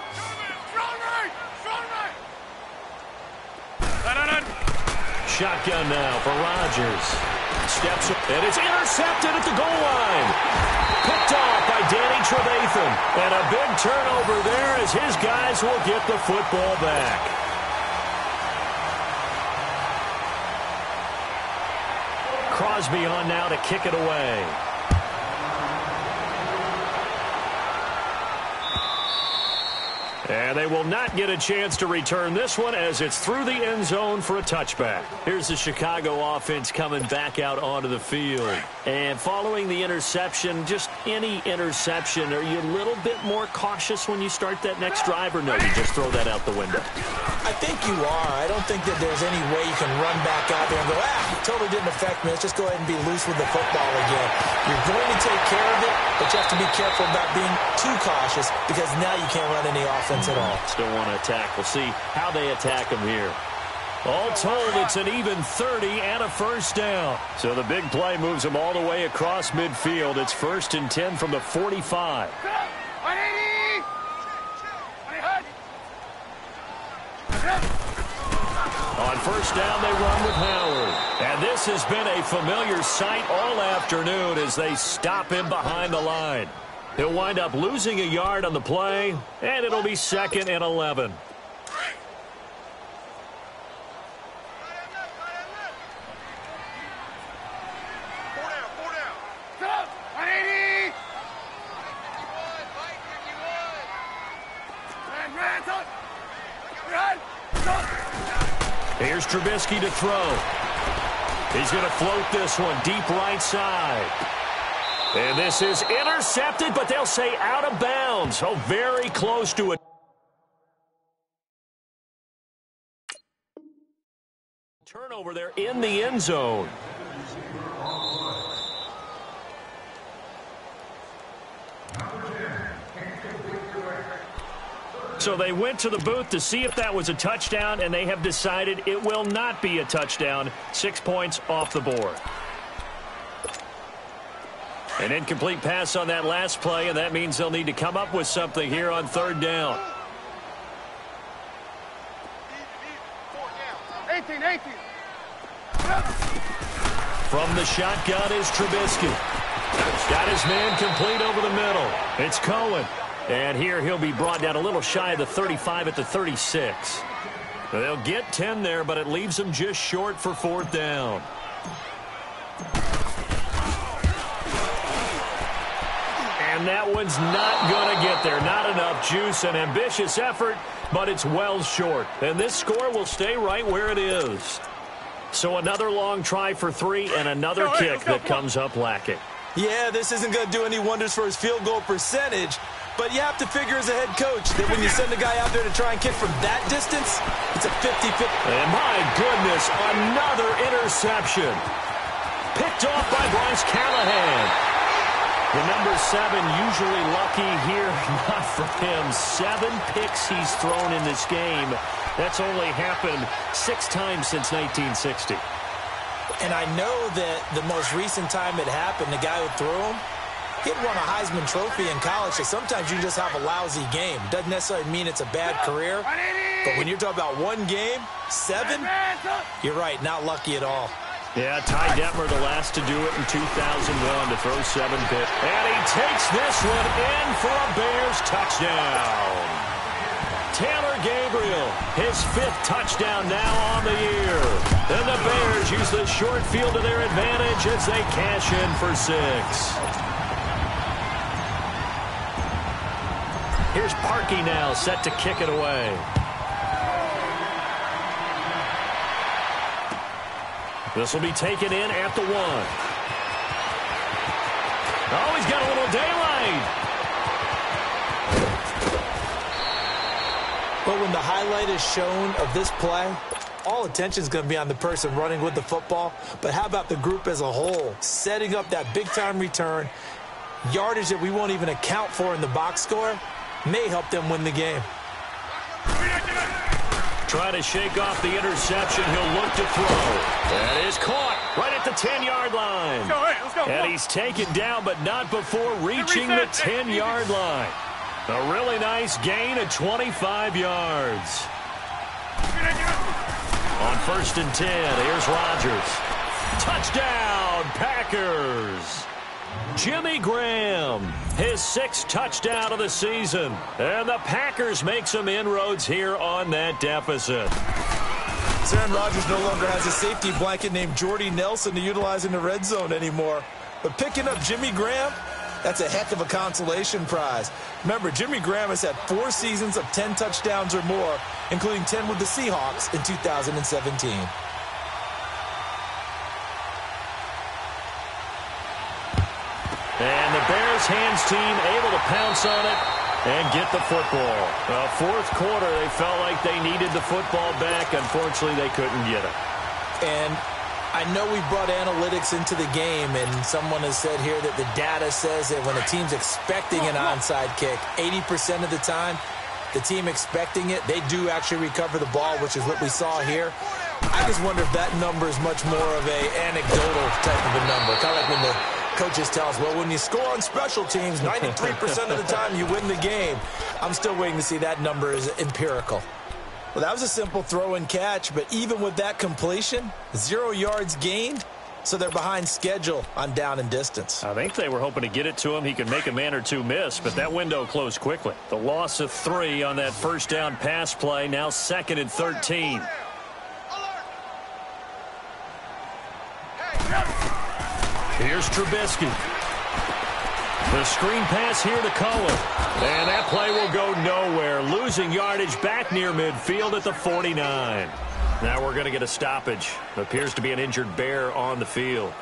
S4: Shotgun now for Rodgers. Steps up, and it's intercepted at the goal line. Picked off by Danny Trevathan. And a big turnover there as his guys will get the football back. Crosby on now to kick it away. And they will not get a chance to return this one as it's through the end zone for a touchback. Here's the Chicago offense coming back out onto the field. And following the interception, just any interception, are you a little bit more cautious when you start that next drive, or no, you just throw that out the window?
S5: I think you are. I don't think that there's any way you can run back out there and go, it totally didn't affect me. Let's just go ahead and be loose with the football again. You're going to take care of it, but you have to be careful about being too cautious because now you can't run any offense at all.
S4: Still want to attack. We'll see how they attack him here. All told, it's an even 30 and a first down. So the big play moves them all the way across midfield. It's 1st and 10 from the 45.
S6: 180!
S4: On first down, they run with Howard. And this has been a familiar sight all afternoon as they stop him behind the line. He'll wind up losing a yard on the play, and it'll be 2nd and 11. Here's Trubisky to throw. He's going to float this one deep right side. And this is intercepted, but they'll say out of bounds. Oh, very close to it. Turnover there in the end zone. So they went to the booth to see if that was a touchdown, and they have decided it will not be a touchdown. 6 points off the board. An incomplete pass on that last play, and that means they'll need to come up with something here on 3rd down.
S6: 18.
S4: From the shotgun is Trubisky. Got his man complete over the middle. It's Cohen. And here he'll be brought down a little shy of the 35 at the 36. They'll get 10 there, but it leaves them just short for 4th down. And that one's not going to get there. Not enough juice. An ambitious effort, but it's well short. And this score will stay right where it is. So another long try for 3 and another kick that comes up lacking.
S5: Yeah, this isn't going to do any wonders for his field goal percentage. But you have to figure as a head coach that when you send a guy out there to try and kick from that distance, it's a 50-50.
S4: And my goodness, another interception. Picked off by Bryce Callahan. The number 7 usually lucky here. Not for him. 7 picks he's thrown in this game. That's only happened 6 times since 1960.
S5: And I know that the most recent time it happened, the guy who threw him, he'd won a Heisman Trophy in college, so sometimes you just have a lousy game. Doesn't necessarily mean it's a bad career, but when you're talking about one game, 7, you're right, not lucky at all.
S4: Yeah, Ty Detmer, the last to do it in 2001 to throw 7 picks. And he takes this one in for a Bears touchdown. Taylor Gabriel, his 5th touchdown now on the year. And the Bears use the short field to their advantage as they cash in for 6. Here's Parkey now, set to kick it away. This will be taken in at the 1. Oh, he's got a little daylight.
S5: But when the highlight is shown of this play, all attention is going to be on the person running with the football. But how about the group as a whole? Setting up that big-time return, yardage that we won't even account for in the box score, may help them win the game.
S4: Trying to shake off the interception. He'll look to throw. That is caught right at the 10-yard line.
S6: Let's go.
S4: And he's taken down, but not before reaching the 10-yard line. A really nice gain of 25 yards. On 1st and 10, here's Rodgers. Touchdown, Packers. Jimmy Graham, his 6th touchdown of the season. And the Packers make some inroads here on that deficit.
S5: Aaron Rodgers no longer has a safety blanket named Jordy Nelson to utilize in the red zone anymore. But picking up Jimmy Graham, that's a heck of a consolation prize. Remember, Jimmy Graham has had 4 seasons of 10 touchdowns or more, including 10 with the Seahawks in 2017.
S4: And the Bears hands team able to pounce on it and get the football. Fourth quarter, they felt like they needed the football back. Unfortunately, they couldn't get it.
S5: And I know we brought analytics into the game, and someone has said here that the data says that when a team's expecting an onside kick, 80% of the time, the team expecting it, they do actually recover the ball, which is what we saw here. I just wonder if that number is much more of an anecdotal type of a number. Kind of like when the coaches tell us, well, when you score on special teams, 93% of the time you win the game. I'm still waiting to see that number is empirical. Well, that was a simple throw and catch, but even with that completion, 0 yards gained, so they're behind schedule on down and distance.
S4: I think they were hoping to get it to him. He could make a man or two miss, but that window closed quickly. The loss of 3 on that first down pass play, now 2nd and 13. Here's Trubisky. The screen pass here to Cohen. And that play will go nowhere. Losing yardage back near midfield at the 49. Now we're going to get a stoppage. Appears to be an injured Bear on the field.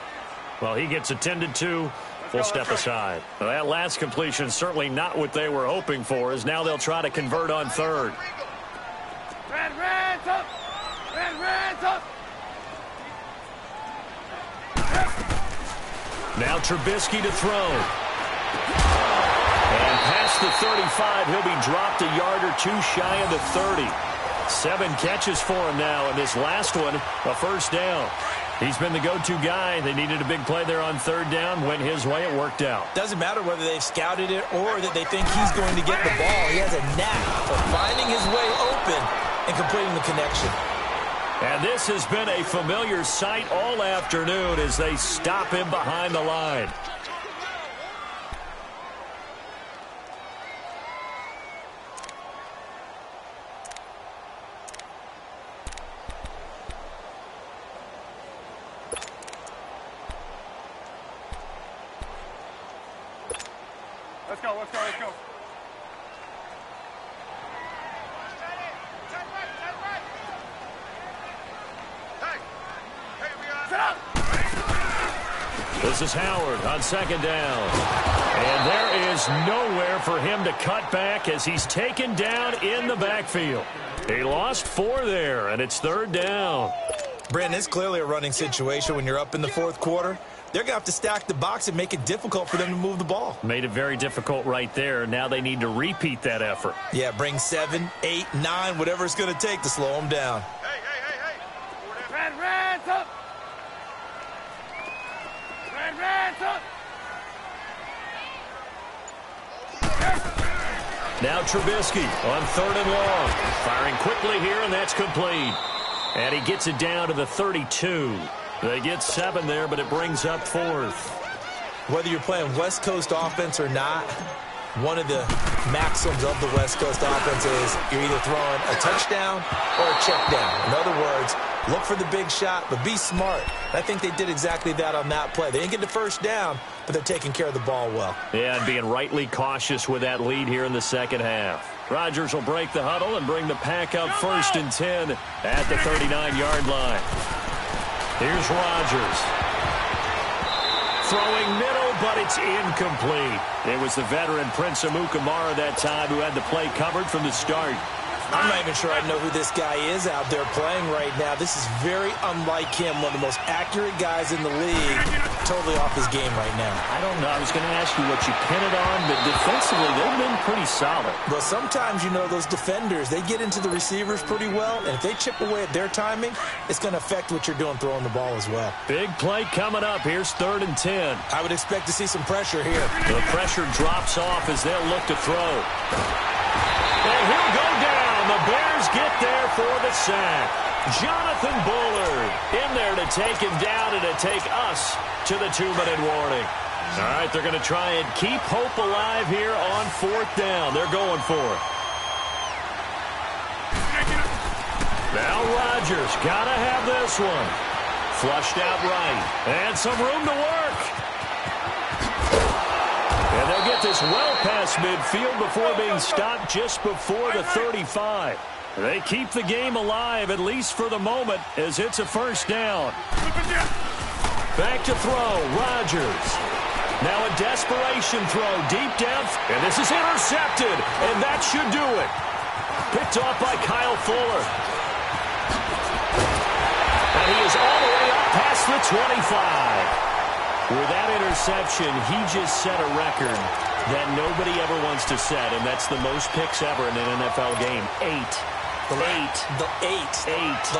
S4: Well, he gets attended to. We'll step aside. Well, that last completion certainly not what they were hoping for, as now they'll try to convert on 3rd.
S6: Red, up! Red, up!
S4: Now Trubisky to throw. And past the 35, he'll be dropped a yard or two shy of the 30. 7 catches for him now, and this last one, a first down. He's been the go-to guy. They needed a big play there on 3rd down. Went his way. It worked out.
S5: Doesn't matter whether they've scouted it or that they think he's going to get the ball. He has a knack for finding his way open and completing the connection.
S4: And this has been a familiar sight all afternoon as they stop him behind the line.
S6: Let's go.
S4: This is Howard on 2nd down. And there is nowhere for him to cut back as he's taken down in the backfield. He lost 4 there, and it's 3rd down.
S5: Brandon, it's clearly a running situation when you're up in the 4th quarter. They're going to have to stack the box and make it difficult for them to move the ball.
S4: Made it very difficult right there. Now they need to repeat that effort.
S5: Yeah, bring 7, 8, 9, whatever it's going to take to slow them down.
S6: Hey. Red, up! Red, up!
S4: Now Trubisky on 3rd and long. Firing quickly here, and that's complete. And he gets it down to the 32. They get 7 there, but it brings up 4th.
S5: Whether you're playing West Coast offense or not, one of the maxims of the West Coast offense is you're either throwing a touchdown or a check down. In other words, look for the big shot, but be smart. I think they did exactly that on that play. They didn't get the first down, but they're taking care of the ball well.
S4: Yeah, and being rightly cautious with that lead here in the second half. Rodgers will break the huddle and bring the pack up 1st and 10 at the 39-yard line. Here's Rodgers. Throwing middle, but it's incomplete. It was the veteran Prince Amukamara that time who had the play covered from the start.
S5: I'm not even sure I know who this guy is out there playing right now. This is very unlike him, one of the most accurate guys in the league. Totally off his game right now.
S4: I don't know. I was going to ask you what you pin it on, but defensively, they've been pretty solid.
S5: Well, sometimes, those defenders, they get into the receivers pretty well, and if they chip away at their timing, it's going to affect what you're doing throwing the ball as well.
S4: Big play coming up. Here's 3rd and 10.
S5: I would expect to see some pressure here.
S4: The pressure drops off as they'll look to throw. And he'll go down. The Bears get there for the sack. Jonathan Bullard in there to take him down and to take us to the 2-minute warning. All right, they're going to try and keep hope alive here on 4th down. They're going for it. Now Rodgers got to have this one. Flushed out right. And some room to work. And they'll get this well past midfield before being stopped just before the 35. They keep the game alive, at least for the moment, as it's a 1st down. Back to throw, Rodgers. Now a desperation throw deep down. And this is intercepted. And that should do it. Picked off by Kyle Fuller. And he is all the way up past the 25. With that interception, he just set a record that nobody ever wants to set, and that's the most picks ever in an NFL game. 8. The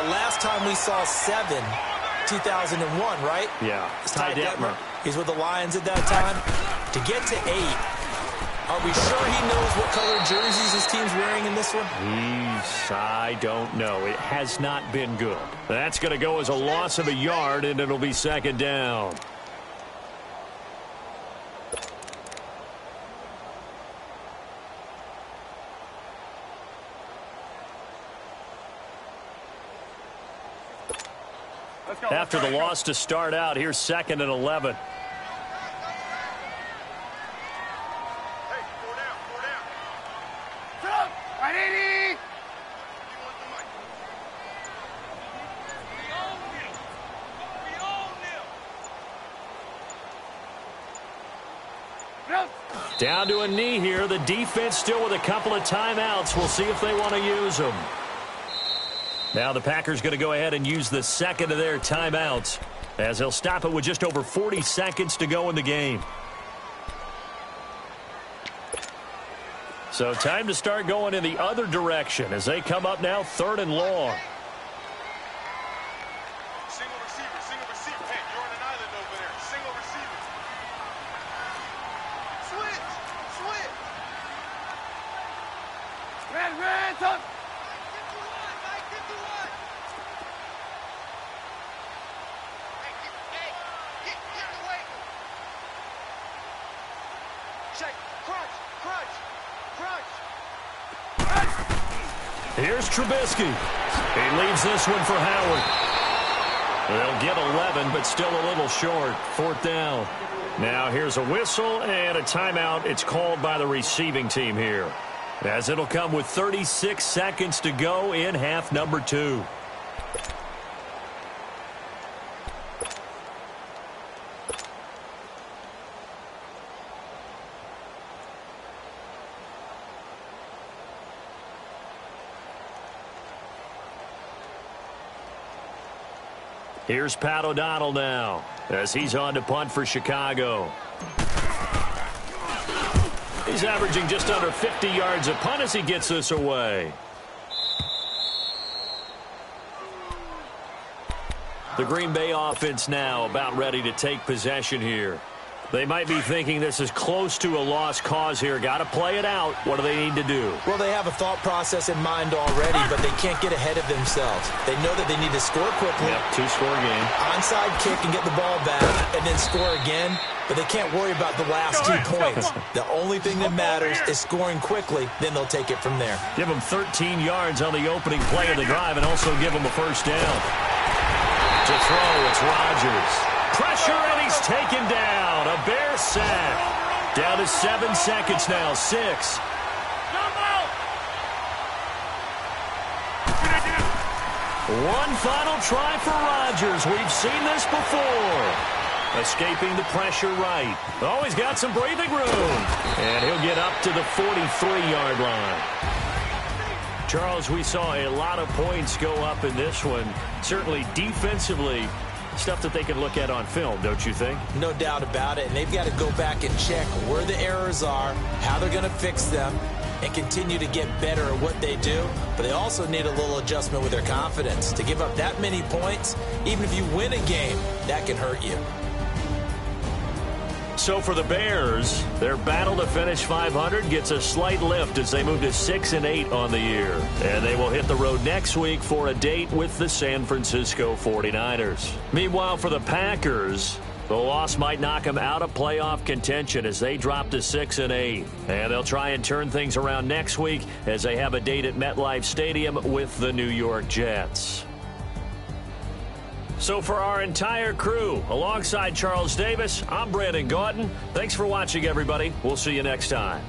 S4: last time we saw 7, 2001, right? Yeah.
S5: Ty Detmer. He's with the Lions at that time. To get to 8, are we sure he knows what color jerseys his team's wearing in this one?
S4: I don't know. It has not been good. That's going to go as a loss of a yard, and it'll be second down. After the loss to start out, here's 2nd and 11. Down to a knee here. The defense still with a couple of timeouts. We'll see if they want to use them. Now the Packers going to go ahead and use the second of their timeouts as they'll stop it with just over 40 seconds to go in the game. So time to start going in the other direction as they come up now 3rd and long.
S6: Single receiver. Hey, you're on an island over there. Single receiver. Switch. Red, touch.
S4: Here's Trubisky. He leaves this one for Howard. They'll get 11, but still a little short. 4th down. Now here's a whistle and a timeout. It's called by the receiving team here, as it'll come with 36 seconds to go in half number 2. Here's Pat O'Donnell now as he's on to punt for Chicago. He's averaging just under 50 yards a punt as he gets this away. The Green Bay offense now about ready to take possession here. They might be thinking this is close to a lost cause here. Got to play it out. What do they need to do?
S5: Well, they have a thought process in mind already, but they can't get ahead of themselves. They know that they need to score quickly.
S4: Yep, 2-score game.
S5: Onside kick and get the ball back and then score again, but they can't worry about the last 2 points. The only thing that matters is scoring quickly, then they'll take it from there.
S4: Give them 13 yards on the opening play of the drive and also give them a first down. To throw, it's Rodgers. Pressure, and he's taken down. A Bear sack. Down to 7 seconds now. 6. One final try for Rodgers. We've seen this before. Escaping the pressure right. Oh, he's got some breathing room. And he'll get up to the 43-yard line. Charles, we saw a lot of points go up in this one. Certainly defensively, stuff that they can look at on film, don't you think?
S5: No doubt about it. And they've got to go back and check where the errors are, how they're going to fix them, and continue to get better at what they do. But they also need a little adjustment with their confidence. To give up that many points, even if you win a game, that can hurt you.
S4: So for the Bears, their battle to finish 500 gets a slight lift as they move to 6-8 on the year. And they will hit the road next week for a date with the San Francisco 49ers. Meanwhile, for the Packers, the loss might knock them out of playoff contention as they drop to 6-8. And they'll try and turn things around next week as they have a date at MetLife Stadium with the New York Jets. So for our entire crew, alongside Charles Davis, I'm Brandon Gaudin. Thanks for watching, everybody. We'll see you next time.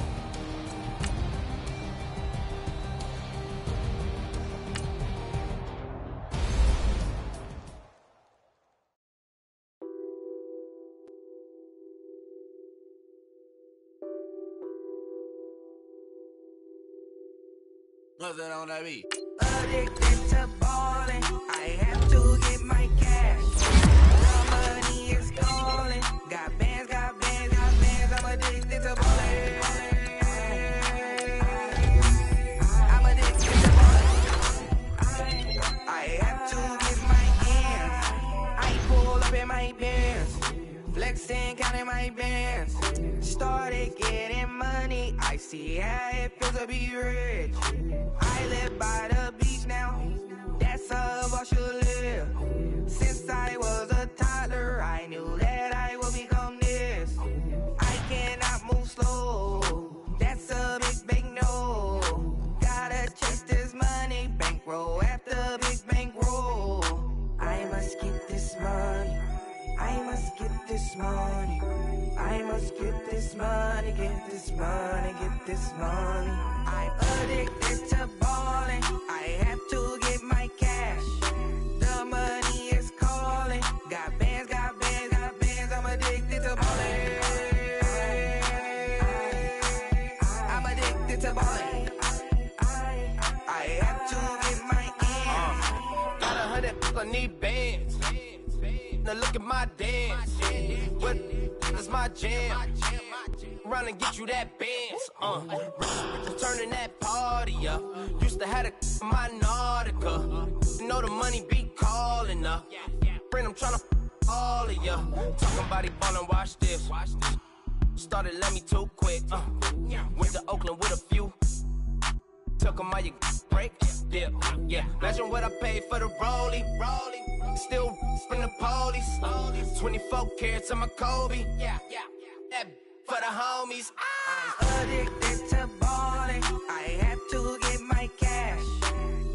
S7: What's that on that beat?
S8: Addicted to ballin', I have to get my cash. The money is calling. Got bands, got bands, got bands. I'm addicted to ballin'. I'm addicted to ballin'. I have to get my hands. I pull up in my pants, flexing, counting my bands. Started getting money. I see how it feels to be rich. I live by the beach now, that's how I should live. Since I was a toddler, I knew that I would become this. I cannot move slow, that's a big no. Gotta chase this money, bankroll after big bankroll. I must get this money, I must get this money. I must get this money, get this money, get this money. I'm addicted to ballin', I have to get my cash. The money is calling. Got bands, got bands, got bands. I'm addicted to ballin'. I'm addicted to ballin'. I have to get my ends.
S3: Got 100, I need bands. Now look at my dance. What is my jam? Run and get you that bands. Turning that party up. Used to have a my Nautica. You know the money be calling up. Friend, I'm tryna all of ya. Talking about it, ballin', watch this. Started let me too quick. Went to Oakland with a few. Took 'em all you break. Yeah. Imagine what I paid for the rollie. Still from the police. 24 carats on my Kobe. That for the homies.
S8: I'm addicted to ballin'. I have to get my cash.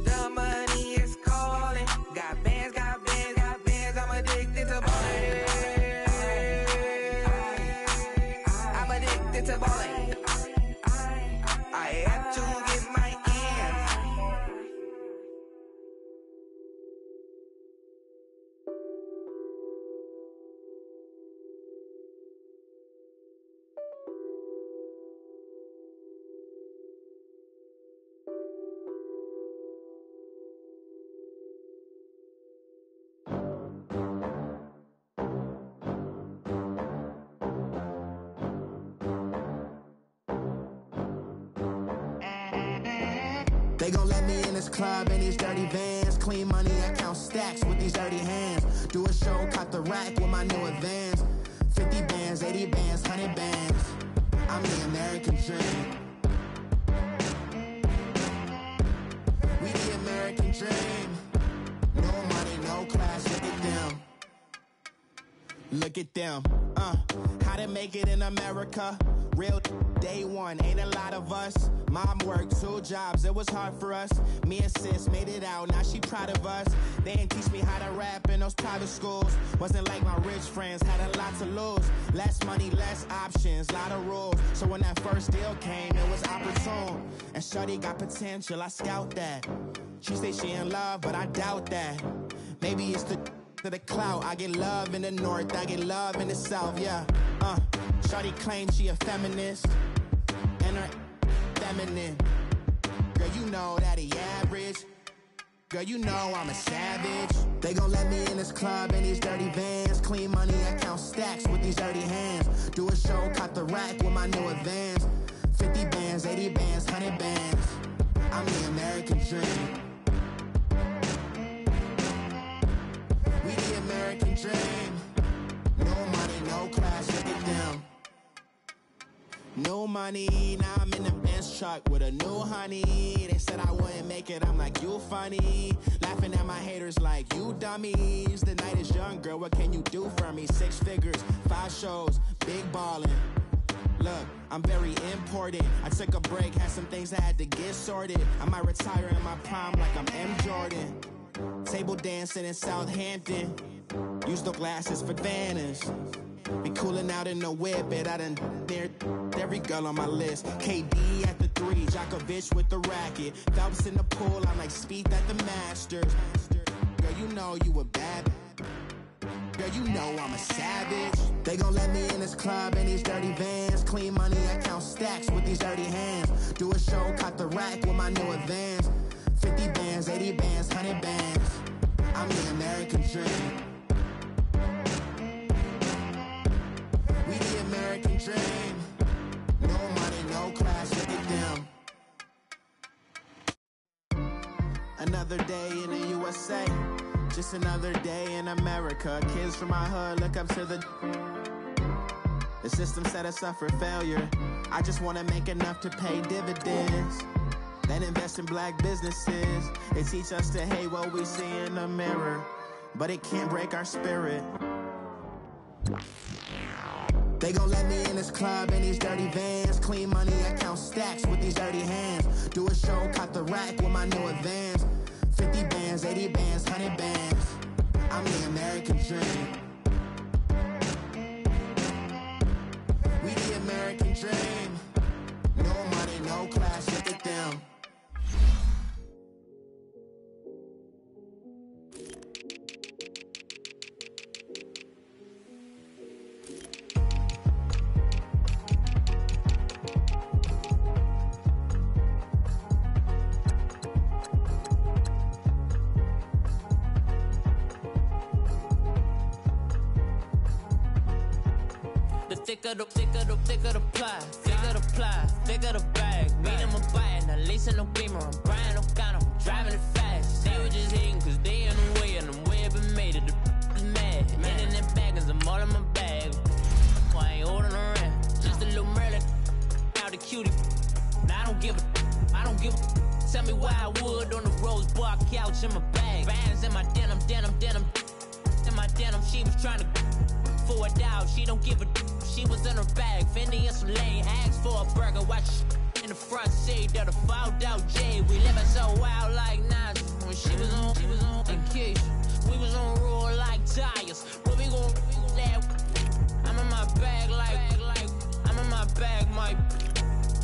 S8: The money is calling. Got bands, got bands, got bands. I'm addicted to ballin'. I'm addicted to ballin'. I have to get my ends.
S2: They gon' let me in this club in these dirty vans. Clean money, I count stacks with these dirty hands. Do a show, caught the rack with my new advance. 50 bands, 80 bands, 100 bands. I'm the American dream. We the American dream. No money, no class, look at them. Look at them, how to make it in America. Real day one, ain't a lot of us. Mom worked 2 jobs, it was hard for us. Me and sis made it out, now she proud of us. They didn't teach me how to rap in those private schools. Wasn't like my rich friends, had a lot to lose. Less money, less options, lot of rules. So when that first deal came, it was opportune. And shorty got potential, I scout that. She say she in love, but I doubt that. Maybe it's the clout. I get love in the north, I get love in the south, yeah. Shorty claims she a feminist, and her feminine. Girl, you know that he average. Girl, you know I'm a savage. They gon' let me in this club in these dirty vans. Clean money, I count stacks with these dirty hands. Do a show, caught the rack with my new advance. 50 bands, 80 bands, 100 bands. I'm the American dream. We the American dream. No money, no class, look at them. No money, now I'm in the Benz truck with a new honey. They said I wouldn't make it, I'm like, you funny. Laughing at my haters like, you dummies. The night is young, girl, what can you do for me? 6 figures, 5 shows, big ballin'. Look, I'm very important. I took a break, had some things I had to get sorted. I might retire in my prime like I'm M. Jordan. Table dancing in Southampton. Use the glasses for Vannas. Be cooling out in the whip, but I done there every girl on my list. KD at the 3, Djokovic with the racket. Phelps in the pool, I'm like Speed at the Masters. Girl, you know you a bad. Girl, girl, you know I'm a savage. They gon' let me in this club in these dirty vans. Clean money, I count stacks with these dirty hands. Do a show, cut the rack with my new advance. 50 bands, 80 bands, 100 bands. I'm the American dream. We the American dream. No money, no class, look at them. Another day in the USA. Just another day in America. Kids from my hood look up to the system set us up for failure. I just wanna make enough to pay dividends. Then invest in black businesses. They teach us to hate what we see in the mirror, but it can't break our spirit. They gon' let me in this club in these dirty vans. Clean money, I count stacks with these dirty hands. Do a show, cut the rack with my new advance. 50 bands, 80 bands, 100 bands. I'm the American dream. We the American dream. No money, no class, look at them.
S7: Thicker the ply, thicker the bag. Meet them a bite, now lease in no beamer. I'm Brian O'Connor, I'm driving it fast. They were just hating cause they in the way, and the way I've been made it, the is mad. In that bag, cause I'm all in my bag. I ain't holding around, just a little Merlin, out the cutie. Now I don't give a. Tell me why I would on the rose bar couch in my bag. Bands in my denim. In my denim, she was trying to for a doubt, she don't give a. She was in her bag, Fendi and some lane. Asked for a burger, watch in the front seat of the fouled out J. We living so wild like Nas. When she was on vacation, we was on roll like tires. But we gon' that. I'm in my bag like I'm in my bag, Mike.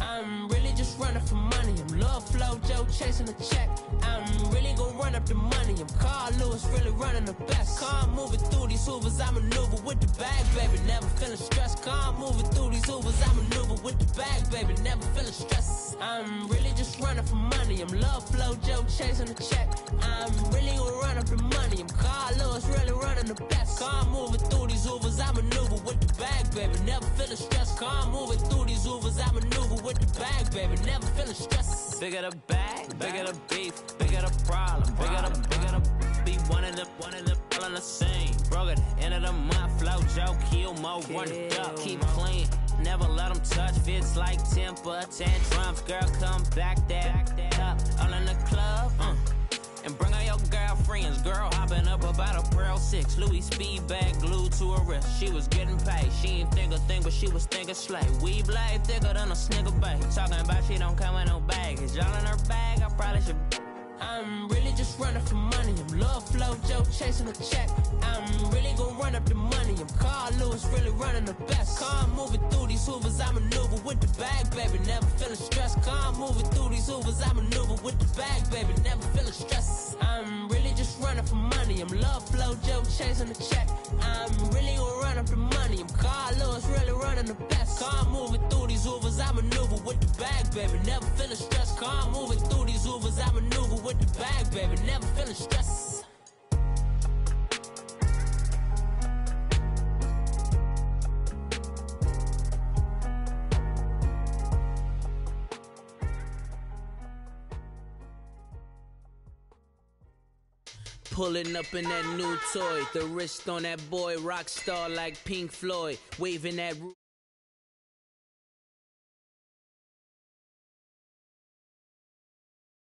S7: I'm really just running for money. I'm Love Flow Joe chasing a check. I'm really gon' run up the money. I'm Carl Lewis, really running the best. Car moving through these Hoovers, I maneuver with the bag, baby. Never feeling stressed. Car moving through these Hoovers, I maneuver with the bag, baby. Never feeling stressed. I'm really just running for money. I'm Love Flow Joe chasing a check. I'm really gon' run up the money. I'm Carl Lewis, really running the best. Car moving through these Hoovers, I maneuver with the bag, baby. Never feeling stressed. Car moving through these Hoovers, I maneuver with the bag, baby. Never feeling stressed. Bigger the bag, bigger the beef, bigger the problem, bigger the be one in the all in the same. Broke at the end of the month, flow Joe, kill mo, run it up, keep clean. Never let them touch, fits like temper tantrums. Girl, come back that up, all in the club, and bring all your girlfriends. Girl hopping up about a Pearl 6 Louis speed bag glued to her wrist. She was getting paid, she ain't think a thing, but she was thinking slay. We blade thicker than a snigger bag. Talking about she don't come with no baggage. Y'all in her bag, I probably should. I'm really just running for money. I'm Love Flow Joe chasing a check. I'm really gon' run up the money. I'm Carl Lewis, really running the best. Car moving through these Hoovers, I maneuver with the bag, baby. Never feeling stressed. Car moving through these Hoovers, I maneuver with the bag, baby. Never feeling stressed. I'm really just running for money. I'm Love Flow Joe chasing a check. I'm really gon' run up the money. I'm Carl Lewis, really running the best. Car moving through these Hoovers, I maneuver with the bag, baby. Never feeling stressed. Car moving through these Hoovers, I maneuver with the bag, baby. Never feeling stressed. Pulling up in that new toy, the wrist on that boy, rock star like Pink Floyd, waving that.